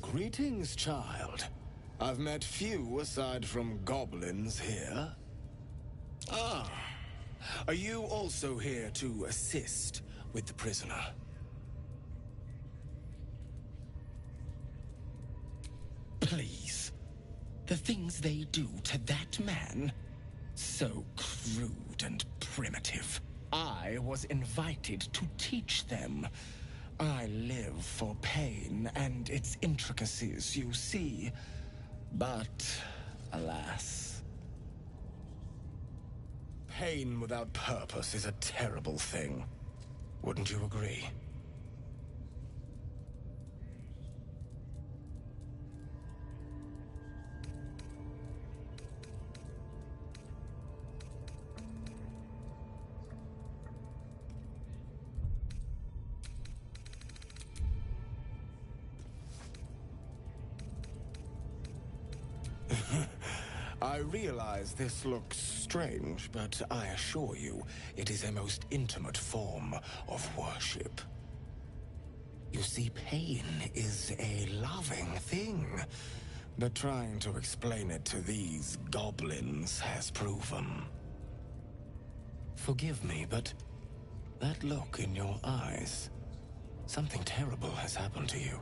Greetings, child. I've met few aside from goblins here. Ah, are you also here to assist with the prisoner? Please. The things they do to that man? So crude and primitive. I was invited to teach them. I live for pain and its intricacies, you see. But, alas. Pain without purpose is a terrible thing. Wouldn't you agree? I realize this looks strange, but I assure you, it is a most intimate form of worship. You see, pain is a loving thing, but trying to explain it to these goblins has proven. Forgive me, but that look in your eyes, something terrible has happened to you.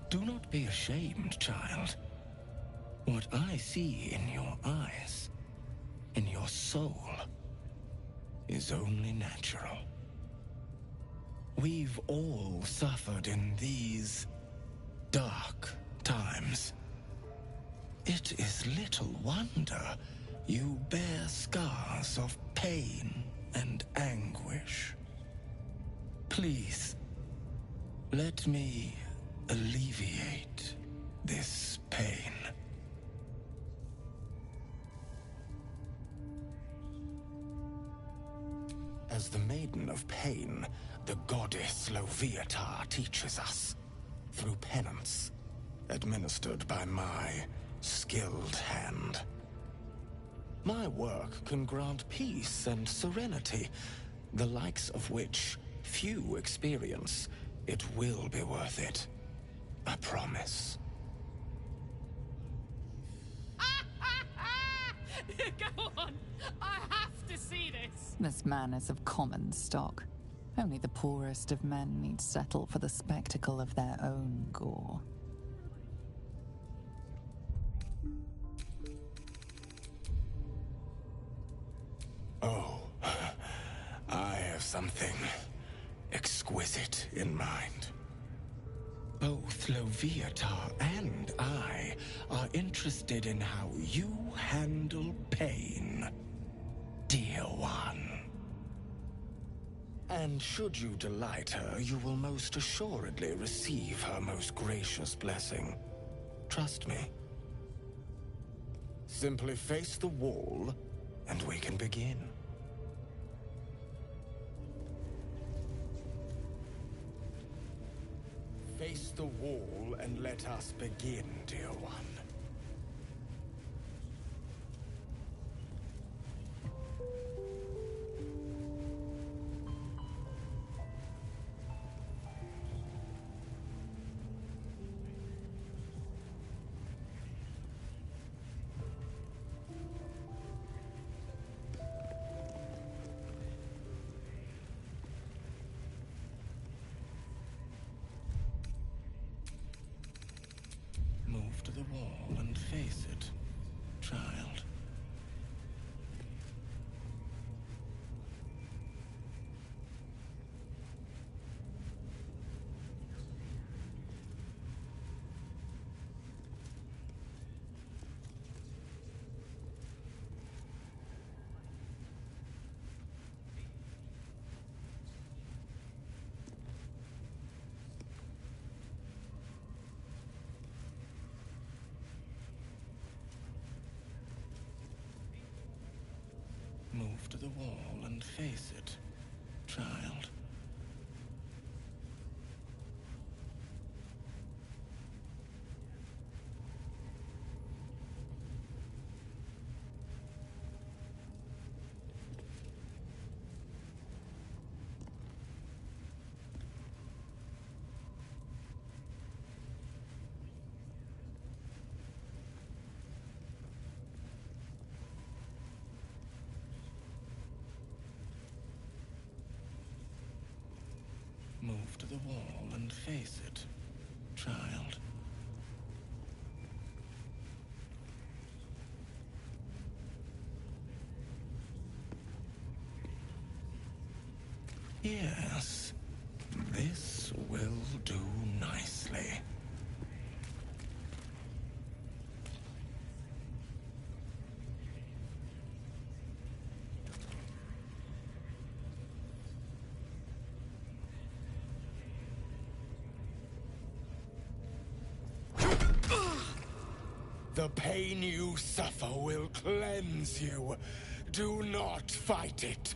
Do not be ashamed, child. What I see in your eyes, in your soul, is only natural. We've all suffered in these dark times. It is little wonder you bear scars of pain and anguish. Please, let me alleviate this pain. As the Maiden of Pain, the goddess Loviatar teaches us, through penance, administered by my skilled hand. My work can grant peace and serenity, the likes of which few experience. It will be worth it. I promise. Go on! I have to see this! This man is of common stock. Only the poorest of men need settle for the spectacle of their own gore. Oh, I have something exquisite in mind. Both Loviatar and I are interested in how you handle pain, dear one. And should you delight her, you will most assuredly receive her most gracious blessing. Trust me. Simply face the wall, and we can begin. Face the wall and let us begin, dear one. Move to the wall and face it, child. Move to the wall and face it, child. Move to the wall and face it, child. Yes, this will do nicely. The pain you suffer will cleanse you. Do not fight it.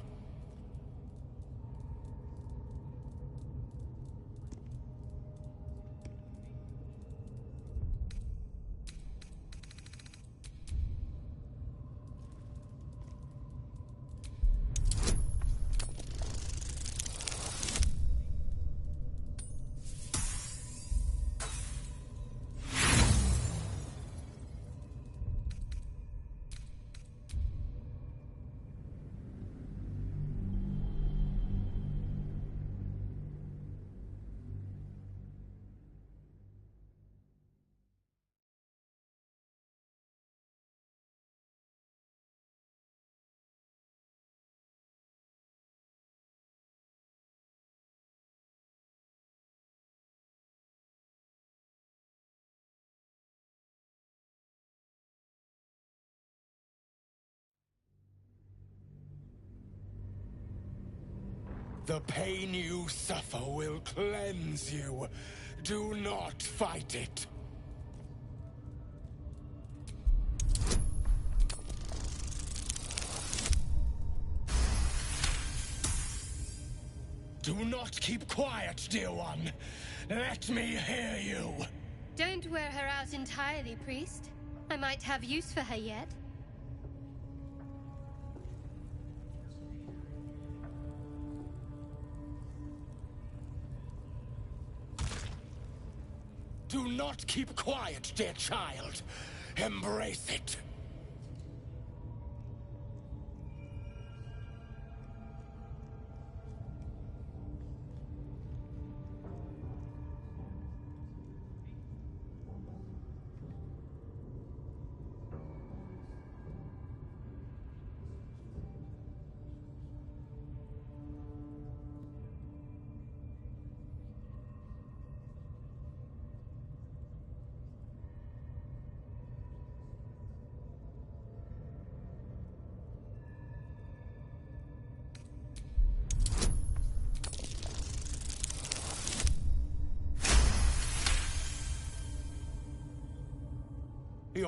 The pain you suffer will cleanse you. Do not fight it. Do not keep quiet, dear one. Let me hear you. Don't wear her out entirely, priest. I might have use for her yet. Do not keep quiet, dear child. Embrace it.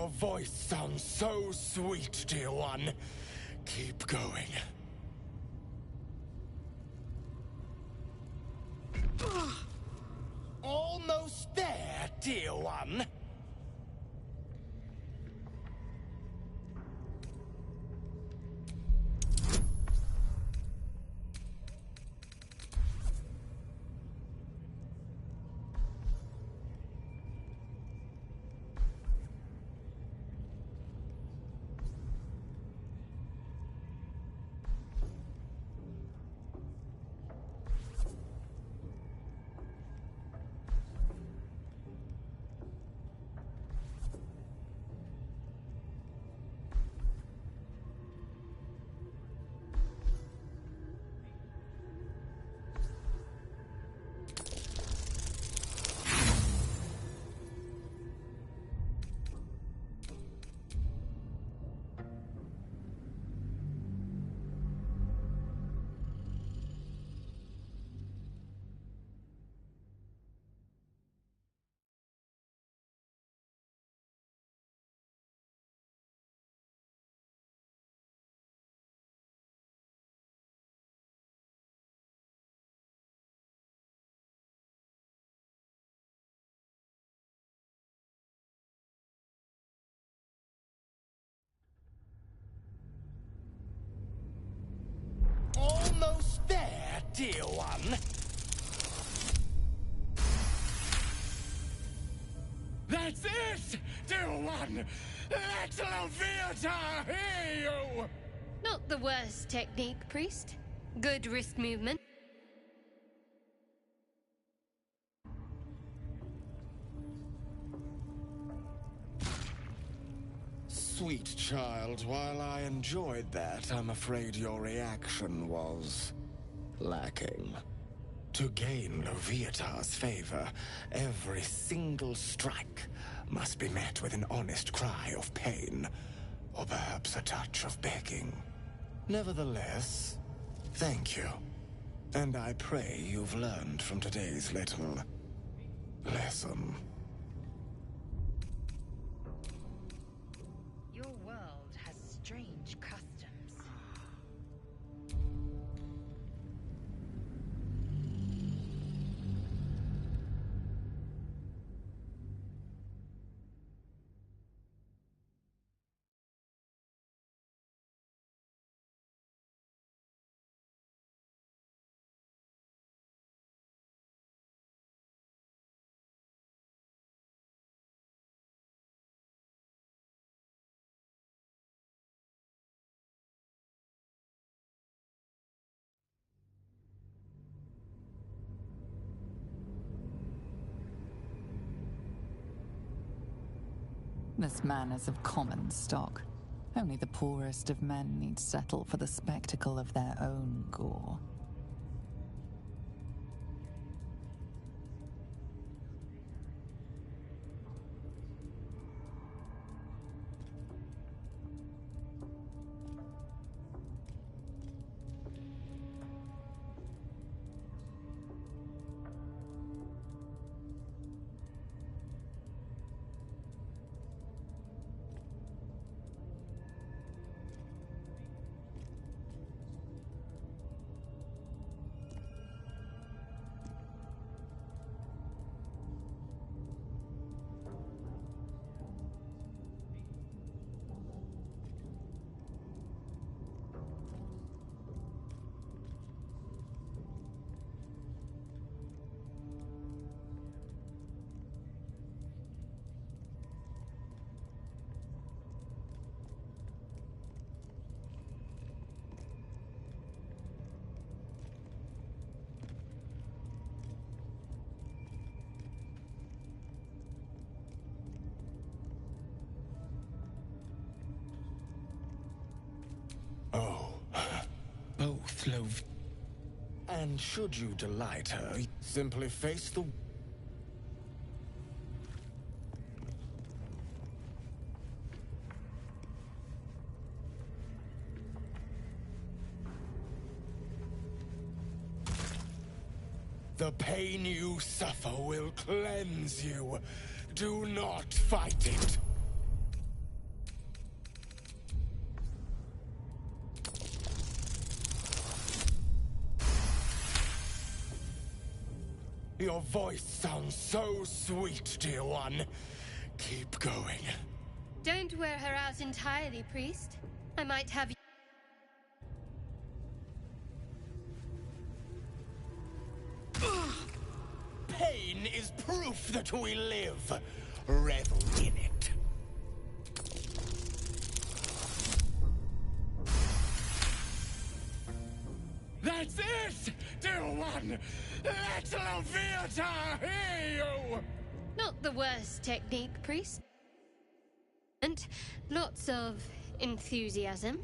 Your voice sounds so sweet, dear one. Keep going. Almost there, dear one. Almost there, dear one. That's it, dear one! Let Leviathan hear you! Not the worst technique, priest. Good wrist movement. Sweet child, while I enjoyed that, I'm afraid your reaction was lacking. To gain Loviatar's favor, every single strike must be met with an honest cry of pain, or perhaps a touch of begging. Nevertheless, thank you. And I pray you've learned from today's little lesson. Your world has strange customs. This man is of common stock. Only the poorest of men need settle for the spectacle of their own gore. Both Lov. And should you delight her, simply face the... The pain you suffer will cleanse you. Do not fight it. Your voice sounds so sweet, dear one. Keep going. Don't wear her out entirely, priest. I might have you. Pain is proof that we live. Revel in it. That's it, dear one! Let Leviathan hear you! Not the worst technique, priest. And lots of enthusiasm.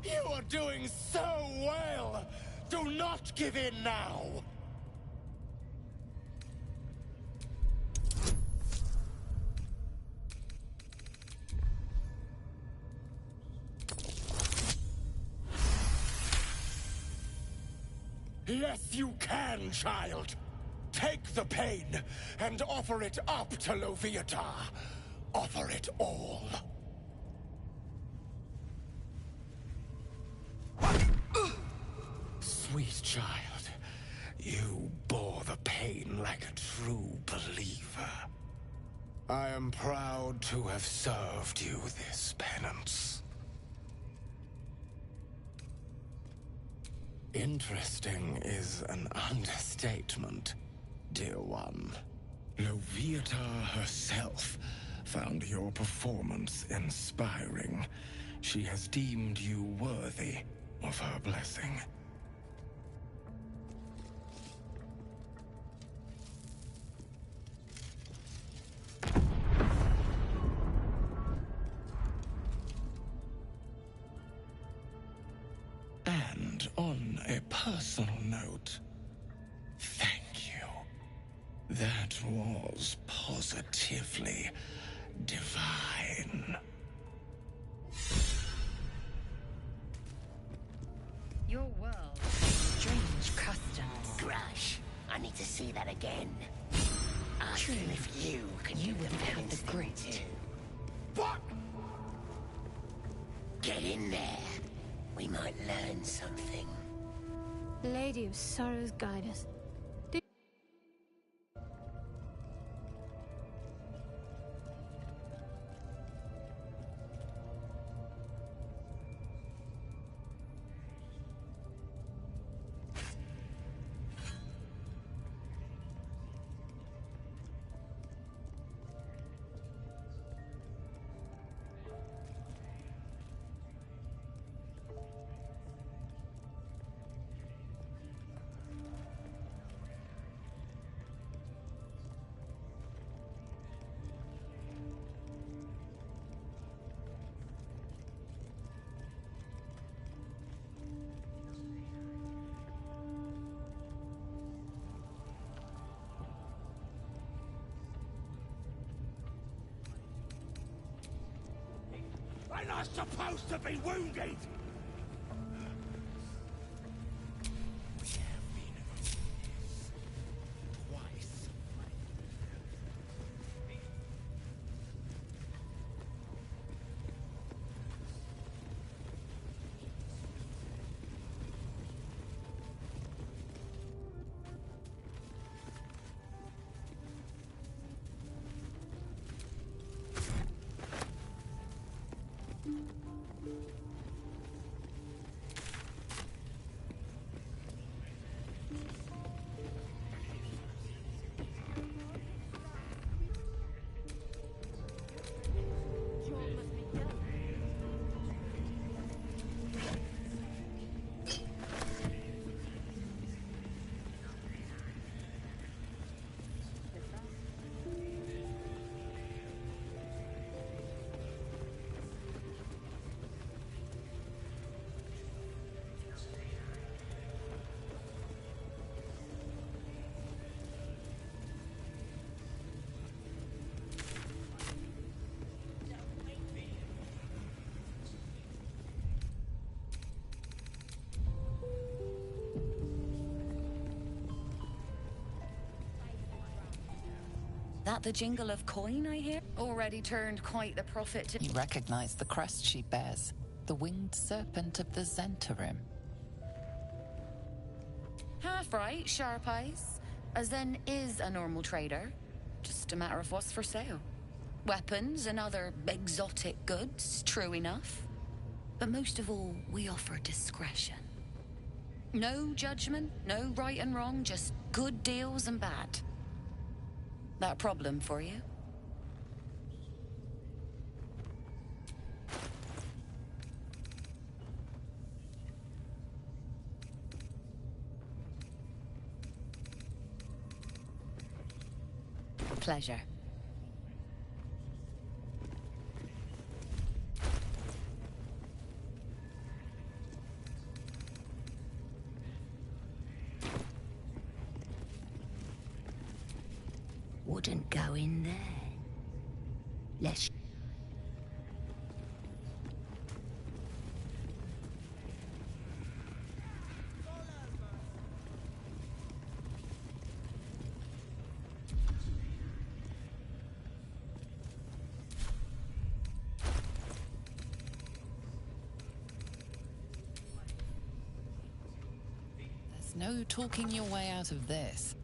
You are doing so well! Do not give in now! Yes, you can, child! Take the pain and offer it up to Loviatar. Offer it all. Sweet child, you bore the pain like a true believer. I am proud to have served you this penance. Interesting is an understatement, dear one. Loviatar herself found your performance inspiring. She has deemed you worthy of her blessing. And on a personal note, thank you. That was positively divine. Your world has strange customs. Grush, I need to see that again. Ask True. him if you can You do would the have penance the grit. too. What? Get in there. We might learn something. Lady of Sorrows, guide us. We're not supposed to be wounded! That the jingle of coin I hear? Already turned quite the profit to... You recognize the crest she bears. the winged serpent of the Zentarim. Half right, sharp eyes. Azen is a normal trader. Just a matter of what's for sale. Weapons and other exotic goods, true enough. But most of all, we offer discretion. No judgment, no right and wrong, just good deals and bad. That a problem for you? Pleasure. Wouldn't go in there. Let's... There's no talking your way out of this.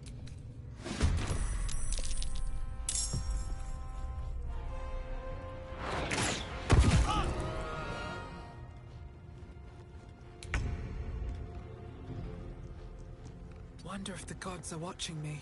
Wonder if the gods are watching me.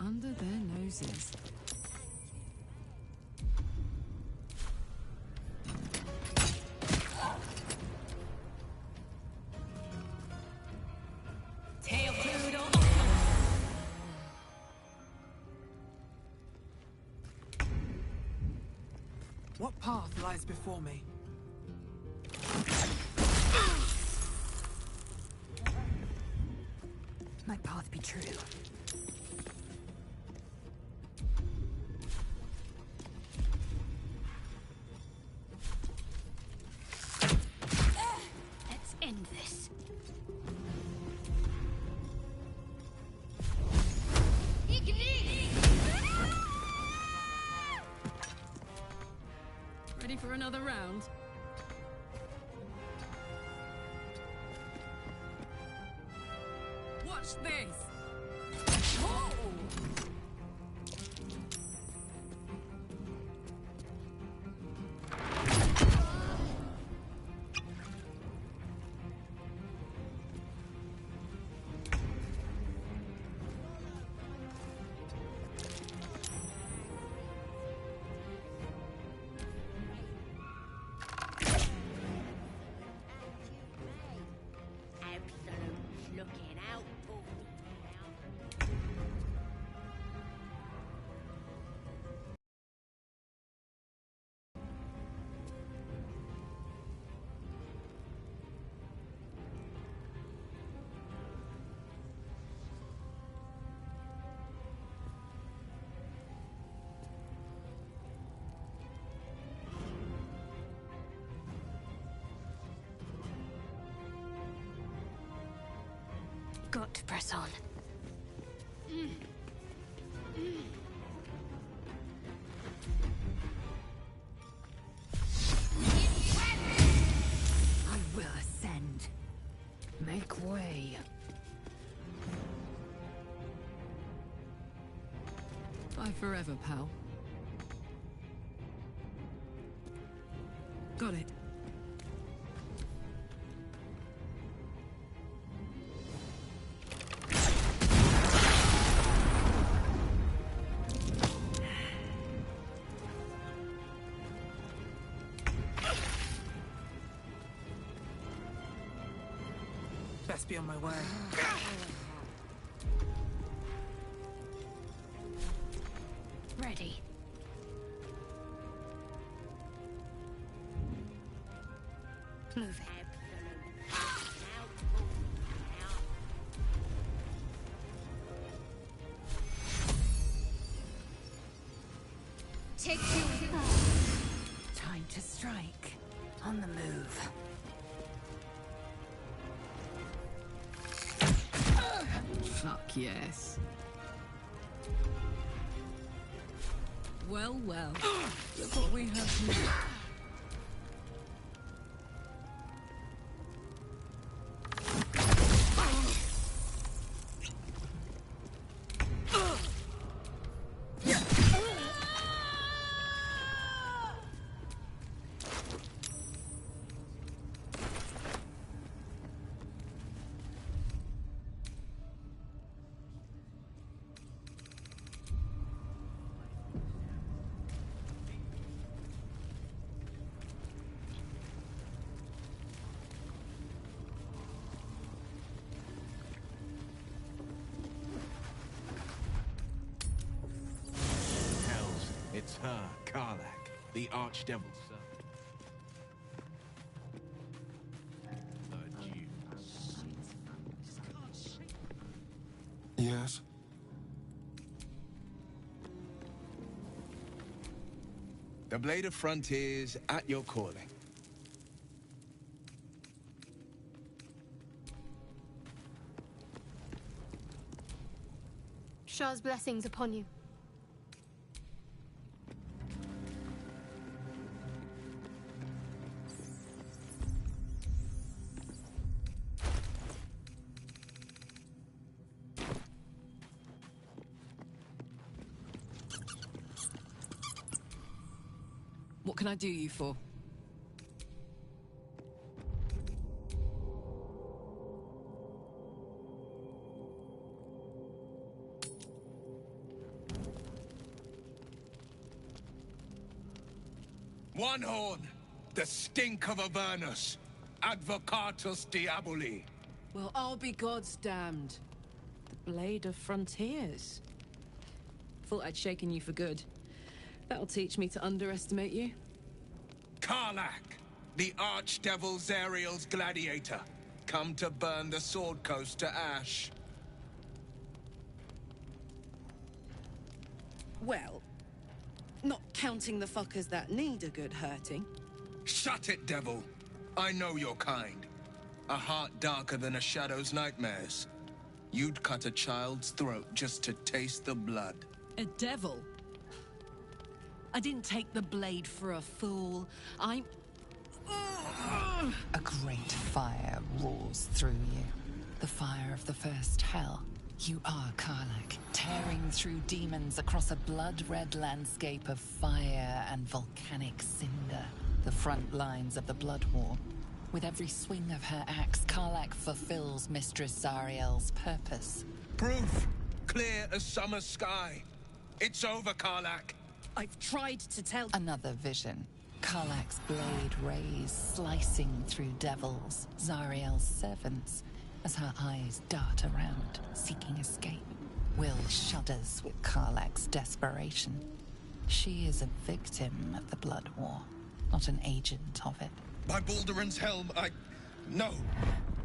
Under their noses. What path lies before me? My path be true. Let's end this. Ready for another round? Watch this! Oh! Absolute looking out for Got to press on. I will ascend. Make way. Bye forever, pal. Got it. Best be on my way. Ready. Move it. Take two. Time to strike. On the move. Fuck yes. Well, well. Look what we have here. It's her, Karlach, the Archdevil's son. The Jew. Yes? The Blade of Frontiers at your calling. Shah's blessings upon you. What can I do you for? One horn, the stink of Avernus, Advocatus Diaboli. Well, I'll be God's damned. The Blade of Frontiers. Thought I'd shaken you for good. That'll teach me to underestimate you. Karlach, the Archdevil Zariel's gladiator, come to burn the Sword Coast to ash. Well, not counting the fuckers that need a good hurting. Shut it, devil. I know your kind. A heart darker than a shadow's nightmares. You'd cut a child's throat just to taste the blood. A devil? I didn't take the blade for a fool. I'm... A great fire roars through you. The fire of the first hell. You are Karlach, tearing through demons across a blood-red landscape of fire and volcanic cinder. The front lines of the Blood War. With every swing of her axe, Karlach fulfills Mistress Zariel's purpose. Proof! Clear as summer sky. It's over, Karlach. I've tried to tell... Another vision. Karlach's blade rays slicing through devils, Zariel's servants, as her eyes dart around, seeking escape. Will shudders with Karlach's desperation. She is a victim of the Blood War, not an agent of it. By Balduran's helm, No,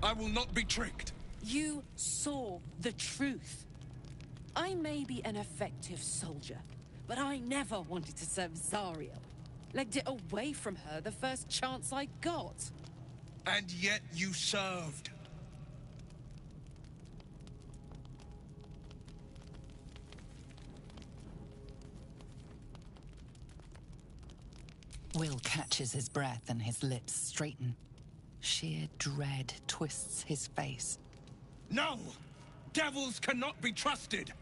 I will not be tricked. You saw the truth. I may be an effective soldier, but I never wanted to serve Zariel. Legged it away from her the first chance I got. And yet you served. Will catches his breath and his lips straighten. Sheer dread twists his face. No! Devils cannot be trusted!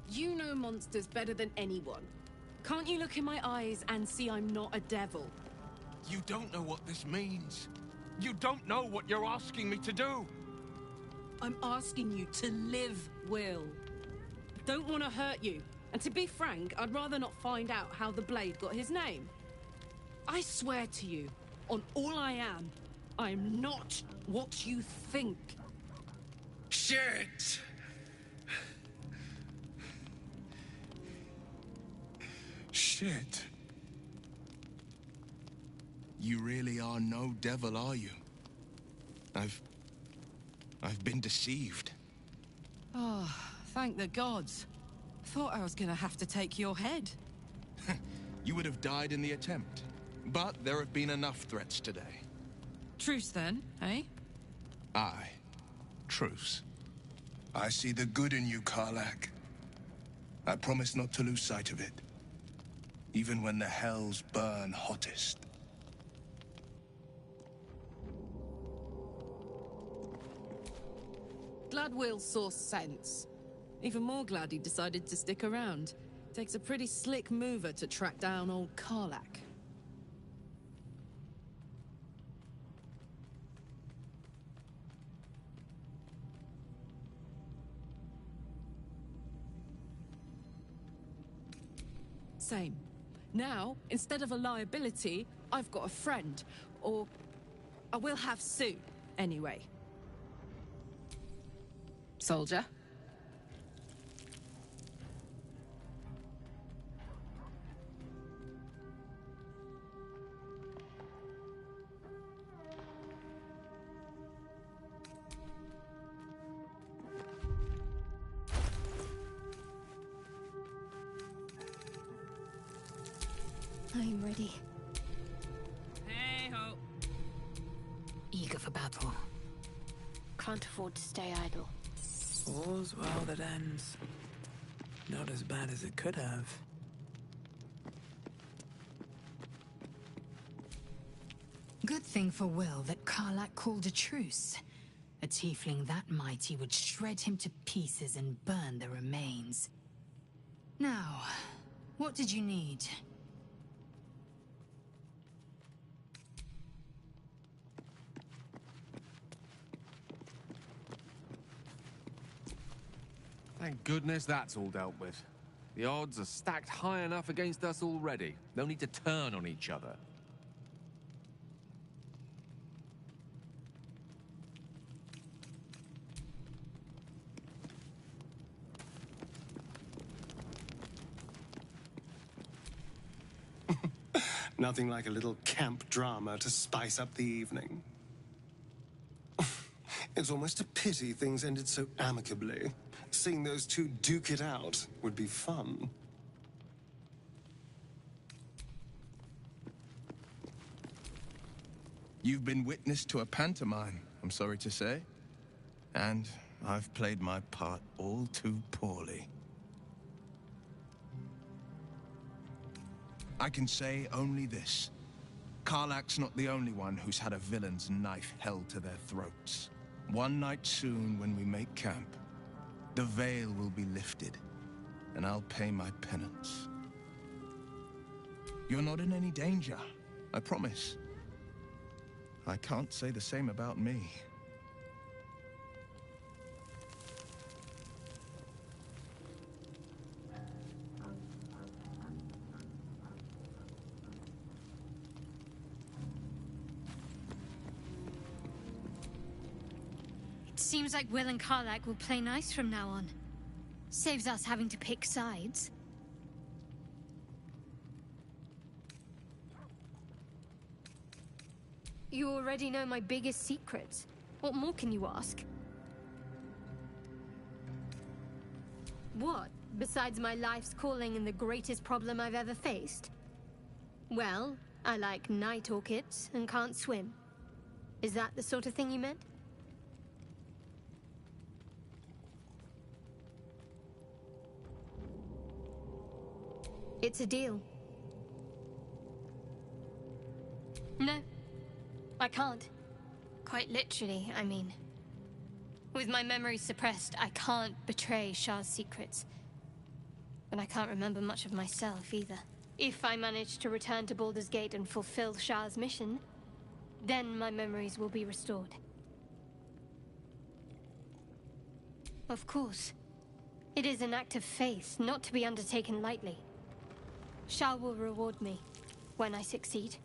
You know monsters better than anyone. Can't you look in my eyes and see I'm not a devil? You don't know what this means. You don't know what you're asking me to do. I'm asking you to live, Will. I don't want to hurt you. And to be frank, I'd rather not find out how the blade got his name. I swear to you, on all I am not what you think. Shit! Shit. You really are no devil, are you? I've been deceived. Oh, thank the gods. Thought I was gonna have to take your head. You would have died in the attempt. But there have been enough threats today. Truce then, eh? Aye. Truce. I see the good in you, Karlach. I promise not to lose sight of it. Even when the hells burn hottest. Glad Will saw sense. Even more glad he decided to stick around. Takes a pretty slick mover to track down old Karlach. Same. Now, instead of a liability, I've got a friend. Or I will have soon, anyway. Soldier? I'm ready. Hey-ho. Eager for battle. Can't afford to stay idle. All's well that ends. Not as bad as it could have. Good thing for Will that Karlach called a truce. A tiefling that mighty would shred him to pieces and burn the remains. Now, what did you need? Thank goodness that's all dealt with. The odds are stacked high enough against us already. No need to turn on each other. Nothing like a little camp drama to spice up the evening. It's almost a pity things ended so amicably. Seeing those two duke it out would be fun. You've been witness to a pantomime, I'm sorry to say. And I've played my part all too poorly. I can say only this. Karlach's not the only one who's had a villain's knife held to their throats. One night soon, when we make camp, the veil will be lifted, and I'll pay my penance. You're not in any danger, I promise. I can't say the same about me. Seems like Will and Karlach will play nice from now on. Saves us having to pick sides. You already know my biggest secrets. What more can you ask? What, besides my life's calling and the greatest problem I've ever faced? Well, I like night orchids and can't swim. Is that the sort of thing you meant? It's a deal. No, I can't. Quite literally, I mean. With my memory suppressed, I can't betray Shah's secrets. But I can't remember much of myself either. If I manage to return to Baldur's Gate and fulfill Shah's mission, then my memories will be restored. Of course. It is an act of faith, not to be undertaken lightly. Shah will reward me when I succeed.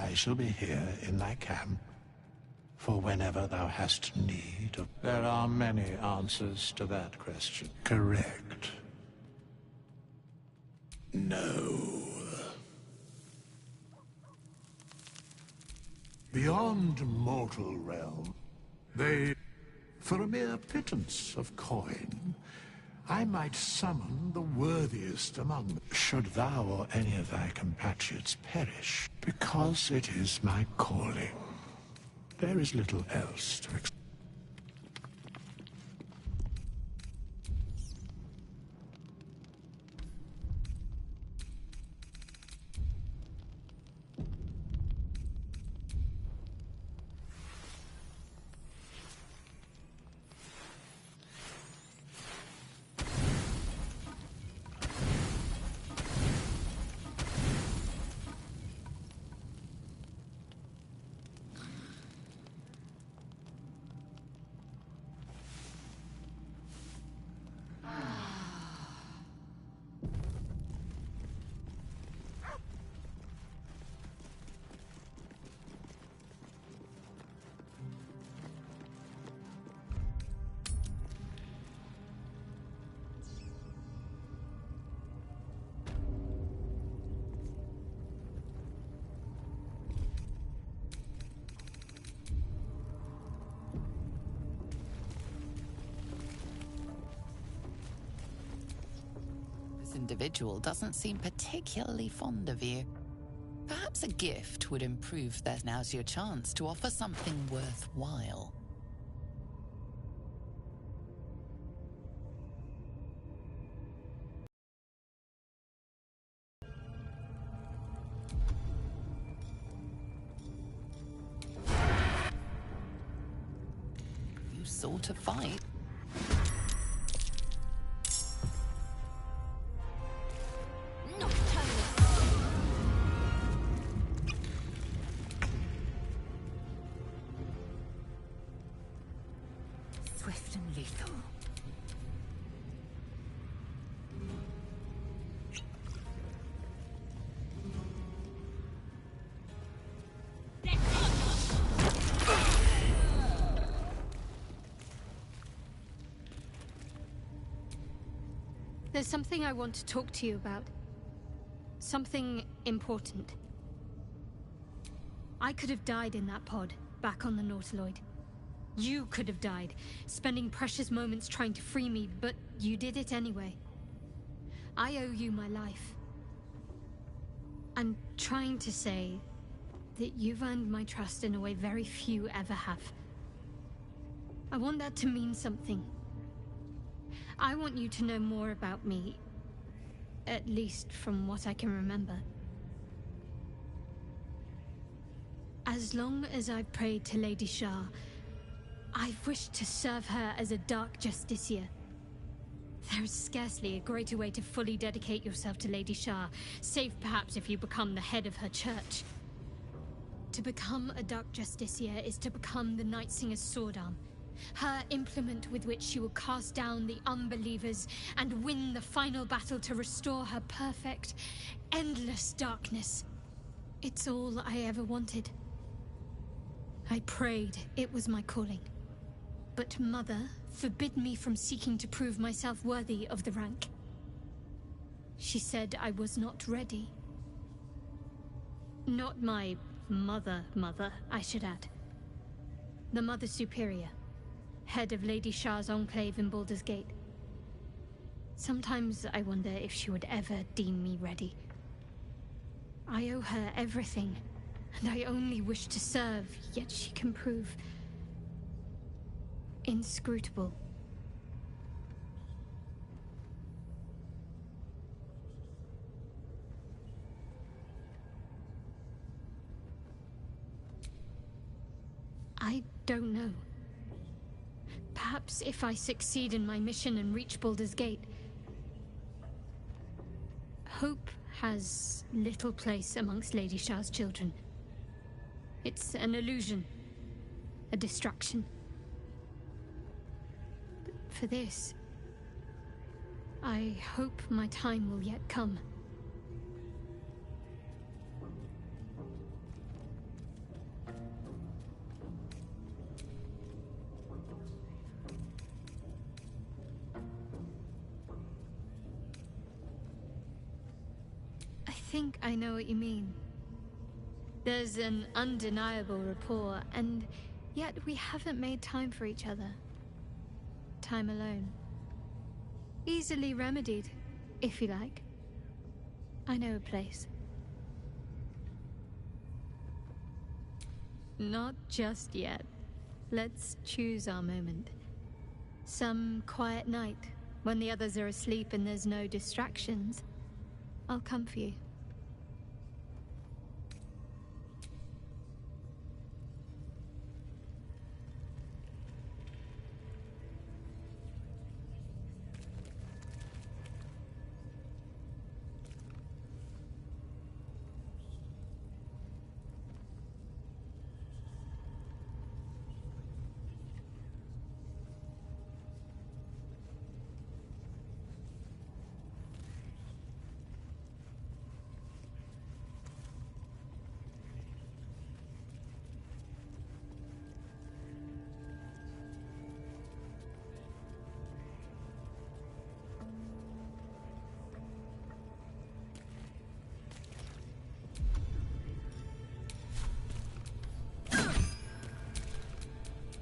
I shall be here in thy camp, for whenever thou hast need of... There are many answers to that question. Correct. No. Beyond mortal realm, they... For a mere pittance of coin, I might summon the worthiest among them, should thou or any of thy compatriots perish, because it is my calling. There is little else to explain. Individual doesn't seem particularly fond of you. Perhaps a gift would improve that. Now's your chance to offer something worthwhile. You sought to fight. Swift and lethal. There's something I want to talk to you about. Something important. I could have died in that pod, back on the Nautiloid. You could have died, spending precious moments trying to free me, but you did it anyway. I owe you my life. I'm trying to say that you've earned my trust in a way very few ever have. I want that to mean something. I want you to know more about me, at least from what I can remember. As long as I've prayed to Lady Shah, I've wished to serve her as a Dark Justiciar. There is scarcely a greater way to fully dedicate yourself to Lady Shah, save perhaps if you become the head of her church. To become a Dark Justiciar is to become the Night Singer's sword arm, her implement with which she will cast down the unbelievers and win the final battle to restore her perfect, endless darkness. It's all I ever wanted. I prayed it was my calling. But Mother forbid me from seeking to prove myself worthy of the rank. She said I was not ready. Not my mother, I should add. The Mother Superior, head of Lady Shah's enclave in Baldur's Gate. Sometimes I wonder if she would ever deem me ready. I owe her everything, and I only wish to serve, yet she can prove inscrutable. don't know. Perhaps if I succeed in my mission and reach Baldur's Gate, hope has little place amongst Lady Shah's children. It's an illusion, a distraction. But for this, I hope my time will yet come. I think I know what you mean. There's an undeniable rapport, and yet we haven't made time for each other. Time alone. Easily remedied, if you like. I know a place. Not just yet. Let's choose our moment. Some quiet night, when the others are asleep and there's no distractions, I'll come for you.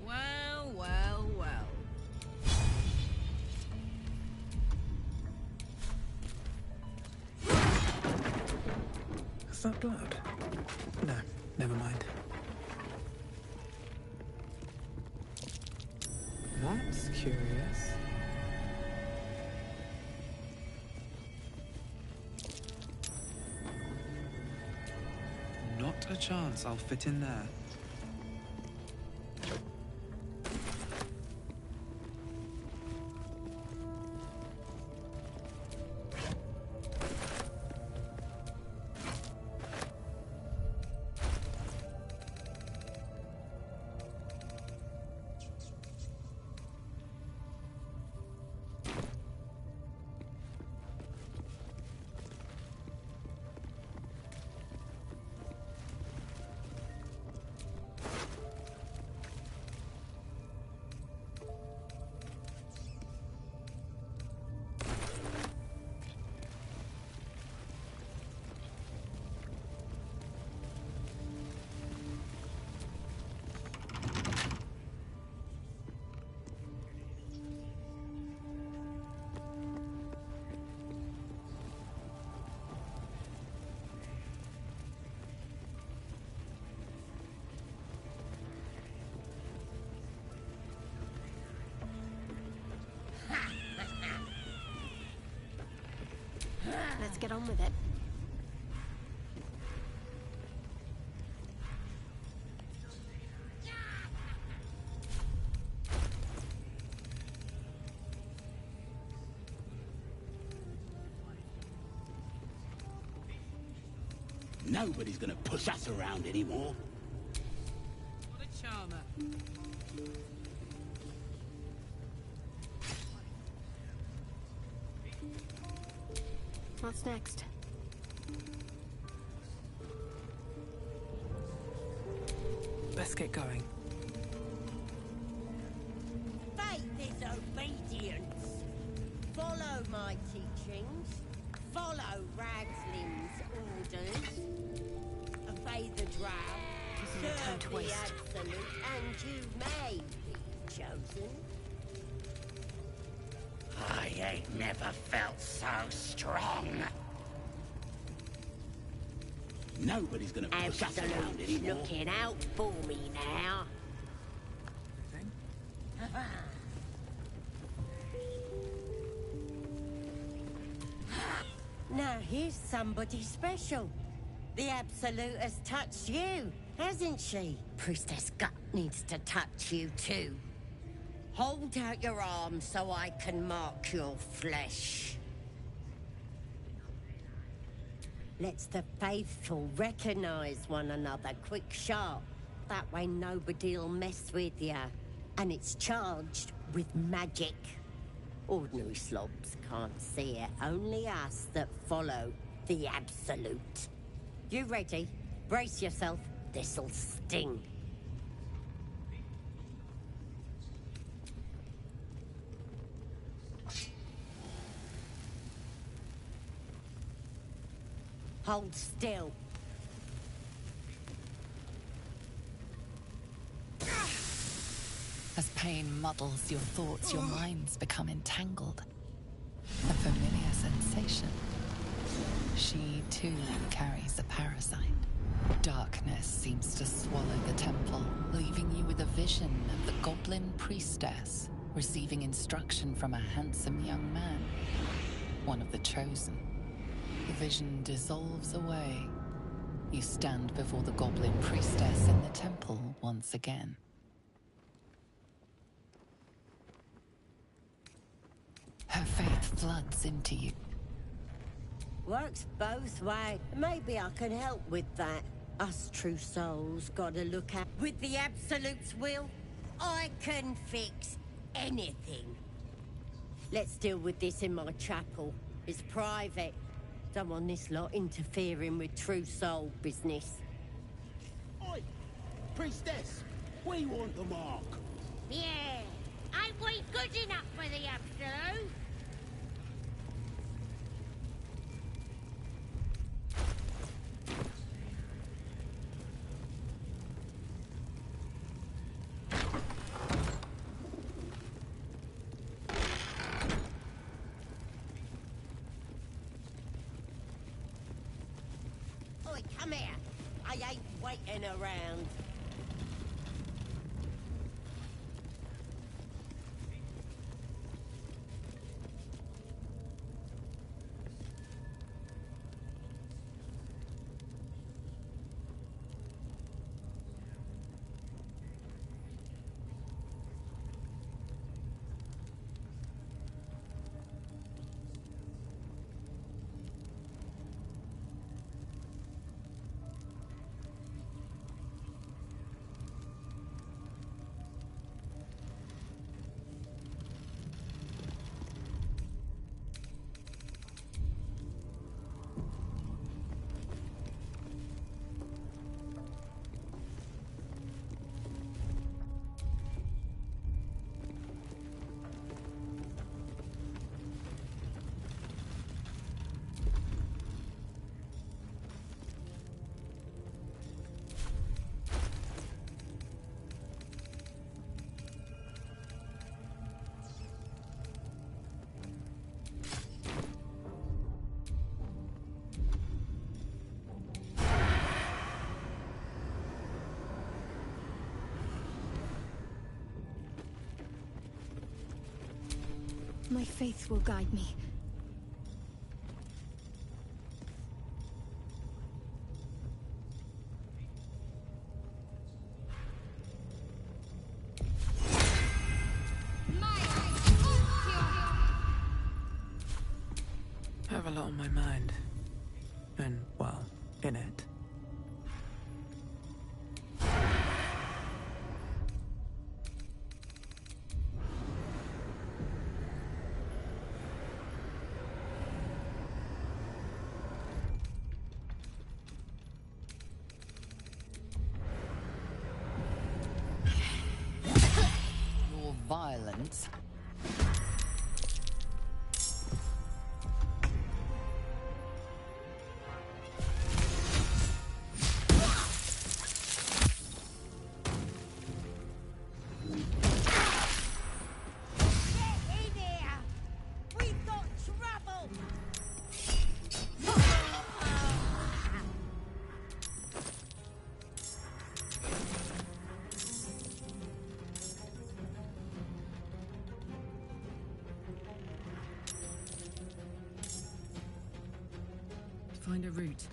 Well, well, well. Is that blood? No, never mind. That's curious. Not a chance I'll fit in there. Let's get on with it. Nobody's gonna push us around anymore. What a charmer. What's next? Let's get going. Faith is obedience. Follow my teachings. Follow Ragslim's orders. Obey the drow. Serve the absolute, and you may be chosen. I ain't never felt so strong. Nobody's gonna push us around Absolute's anymore. looking out for me now. Now here's somebody special. The Absolute has touched you. Hasn't she? Priestess Gut needs to touch you too. Hold out your arm so I can mark your flesh. Lets the faithful recognize one another quick sharp. That way nobody'll mess with you. And it's charged with magic. Ordinary slobs can't see it. Only us that follow the Absolute. You ready? Brace yourself. This'll sting. Hold still. As pain muddles your thoughts, your minds become entangled. A familiar sensation. She too carries a parasite. Darkness seems to swallow the temple, leaving you with a vision of the goblin priestess receiving instruction from a handsome young man, one of the chosen. The vision dissolves away. You stand before the goblin priestess in the temple once again. Her faith floods into you. Works both ways. Maybe I can help with that. Us true souls gotta look at. With the Absolute's will, I can fix anything. Let's deal with this in my chapel. It's private. Don't want this lot interfering with true soul business. Oi! Priestess! We want the mark! Yeah, ain't we good enough for the Absolute? Oi, come here. I ain't waiting around. My faith will guide me. I have a lot on my mind. And, well, in it. Your violence. Find a route.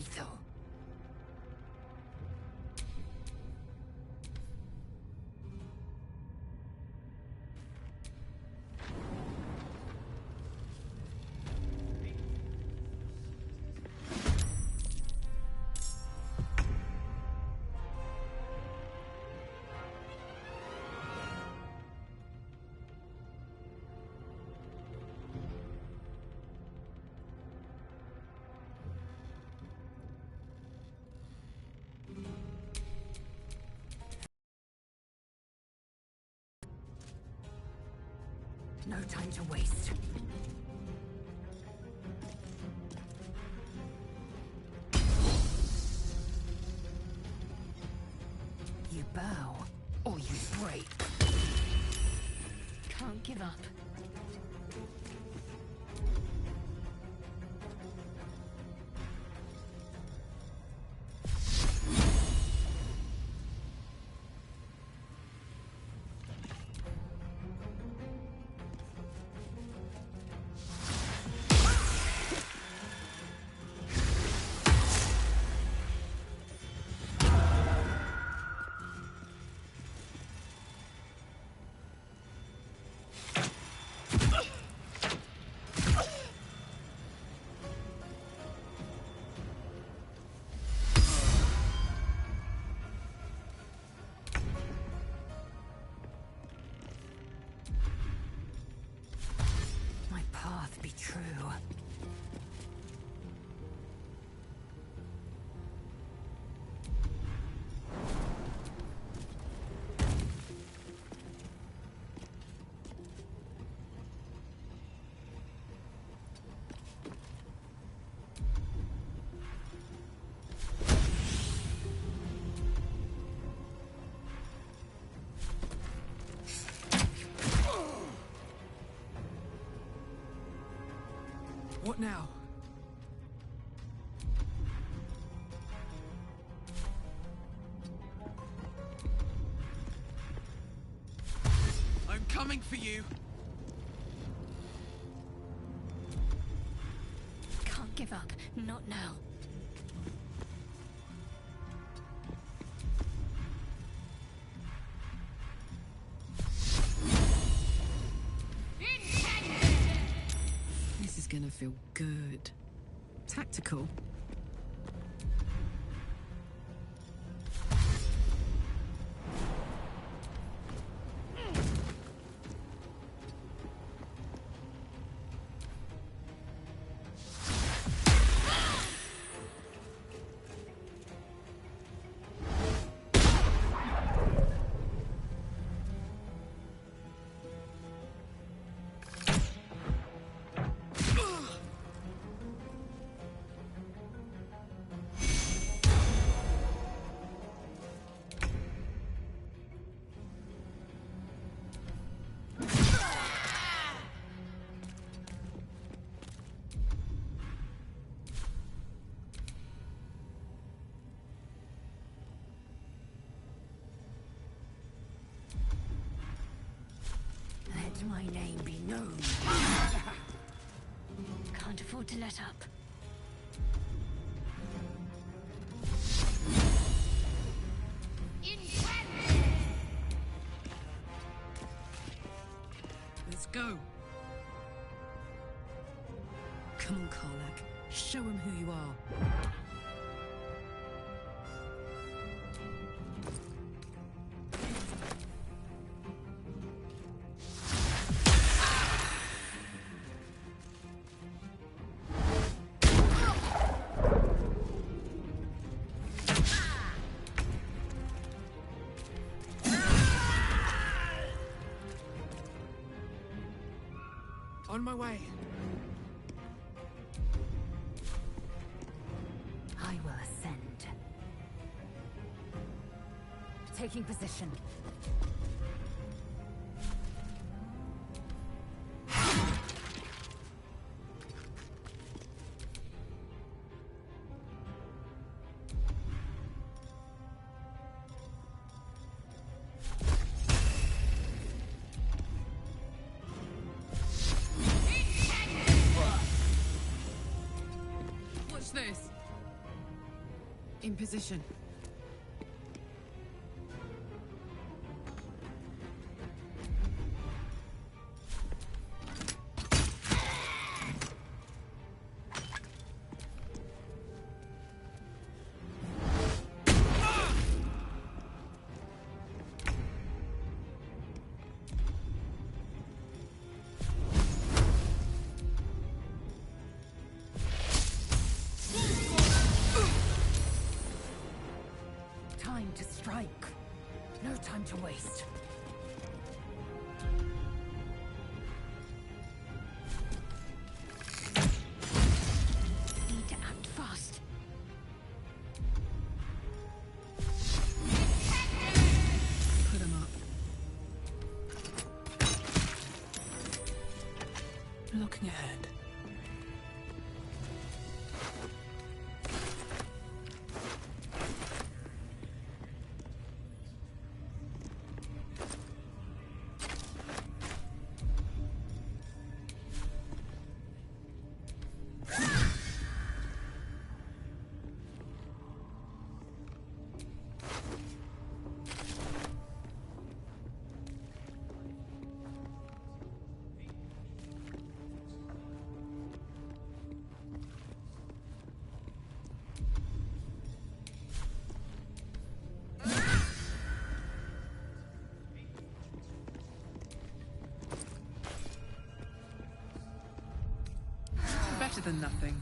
lethal. No time to waste. You bow, or you break. Can't give up. Be true. What now? I'm coming for you. Can't give up. Not now. This is gonna feel good. Tactical. Let my name be known. Can't afford to let up. Let's go. Come on, Karlak. Show him who you are. On my way. I will ascend. Taking position. Watch this. in position. Time to strike. No time to waste. Need to act fast. Put him up. Looking ahead. Better than nothing.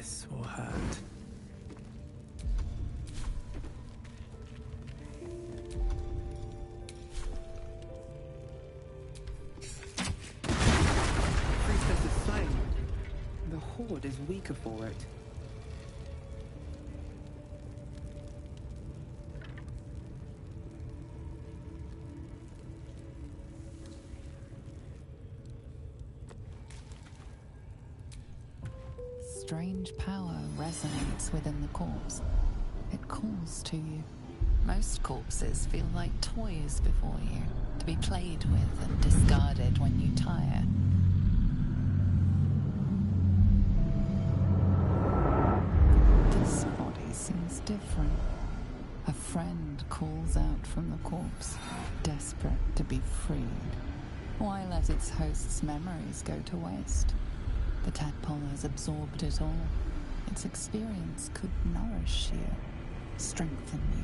bliss or hurt. Priestess is slain. The Horde is weaker for it. Strange power resonates within the corpse. It calls to you. Most corpses feel like toys before you, to be played with and discarded when you tire. This body seems different. A friend calls out from the corpse, desperate to be freed. Why let its host's memories go to waste? The tadpole has absorbed it all. Its experience could nourish you, strengthen you.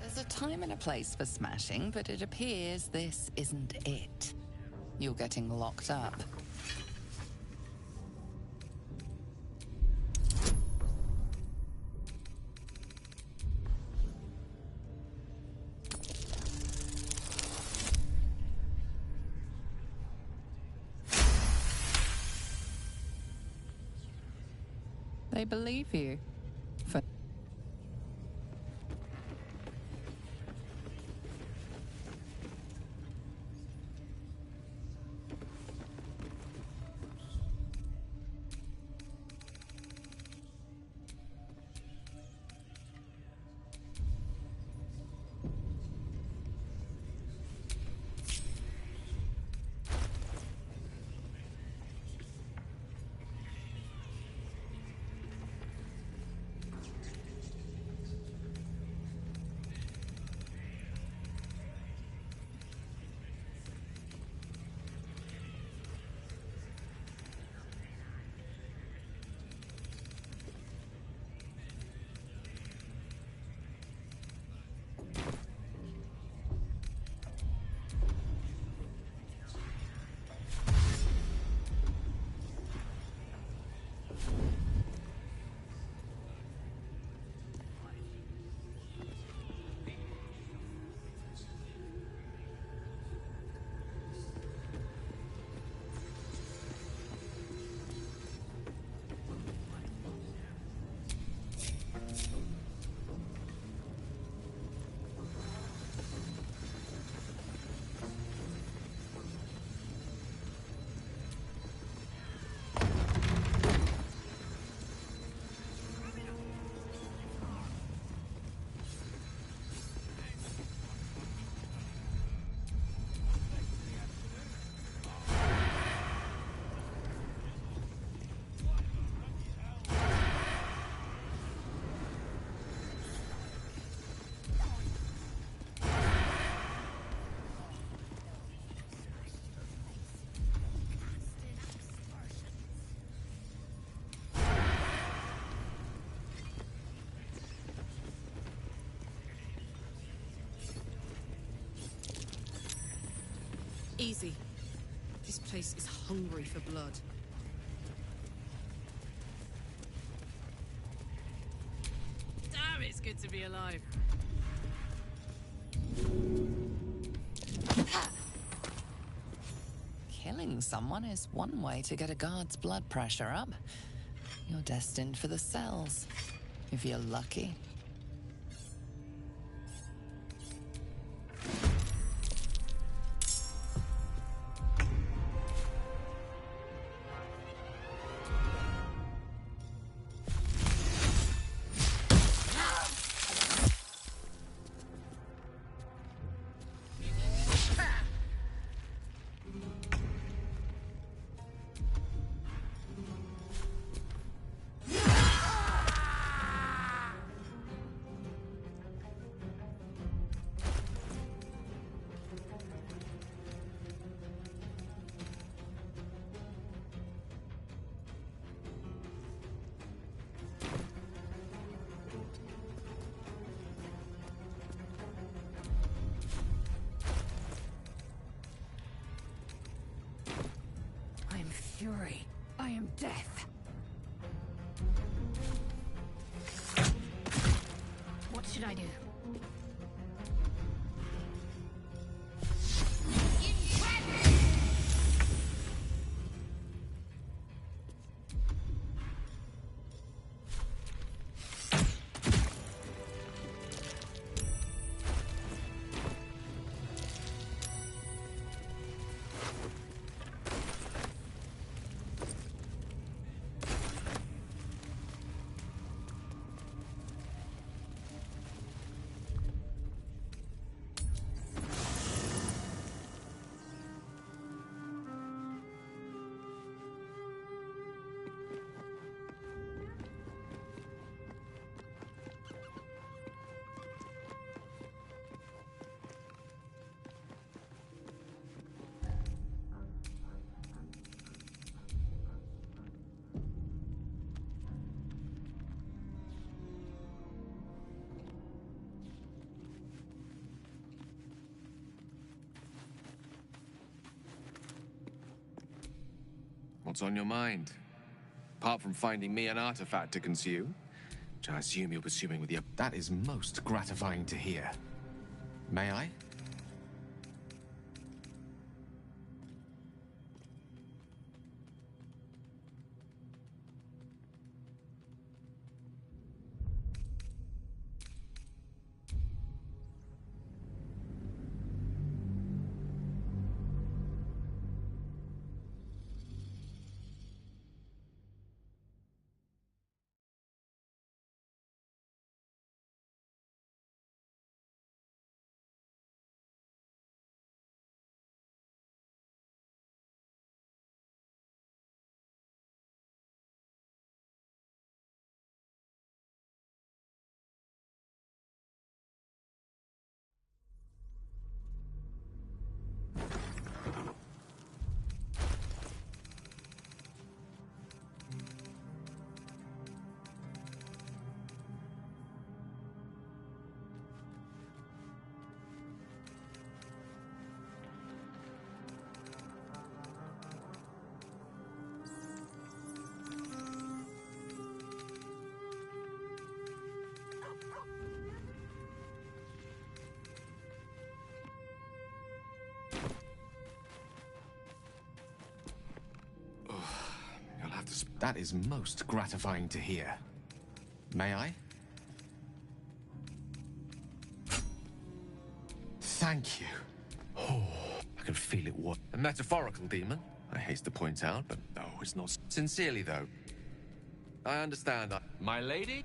There's a time and a place for smashing, but it appears this isn't it. You're getting locked up. They believe you. For Easy. This place is hungry for blood. Damn, it's good to be alive. Killing someone is one way to get a guard's blood pressure up. You're destined for the cells, if you're lucky. Fury. I am death. What should I do? What's on your mind? Apart from finding me an artifact to consume, which I assume you're pursuing with your... That is most gratifying to hear. May I? That is most gratifying to hear. May I? Thank you. Oh, I can feel it. What? A metaphorical demon, I haste to point out, but no, it's not. Sincerely, though, I understand. My lady?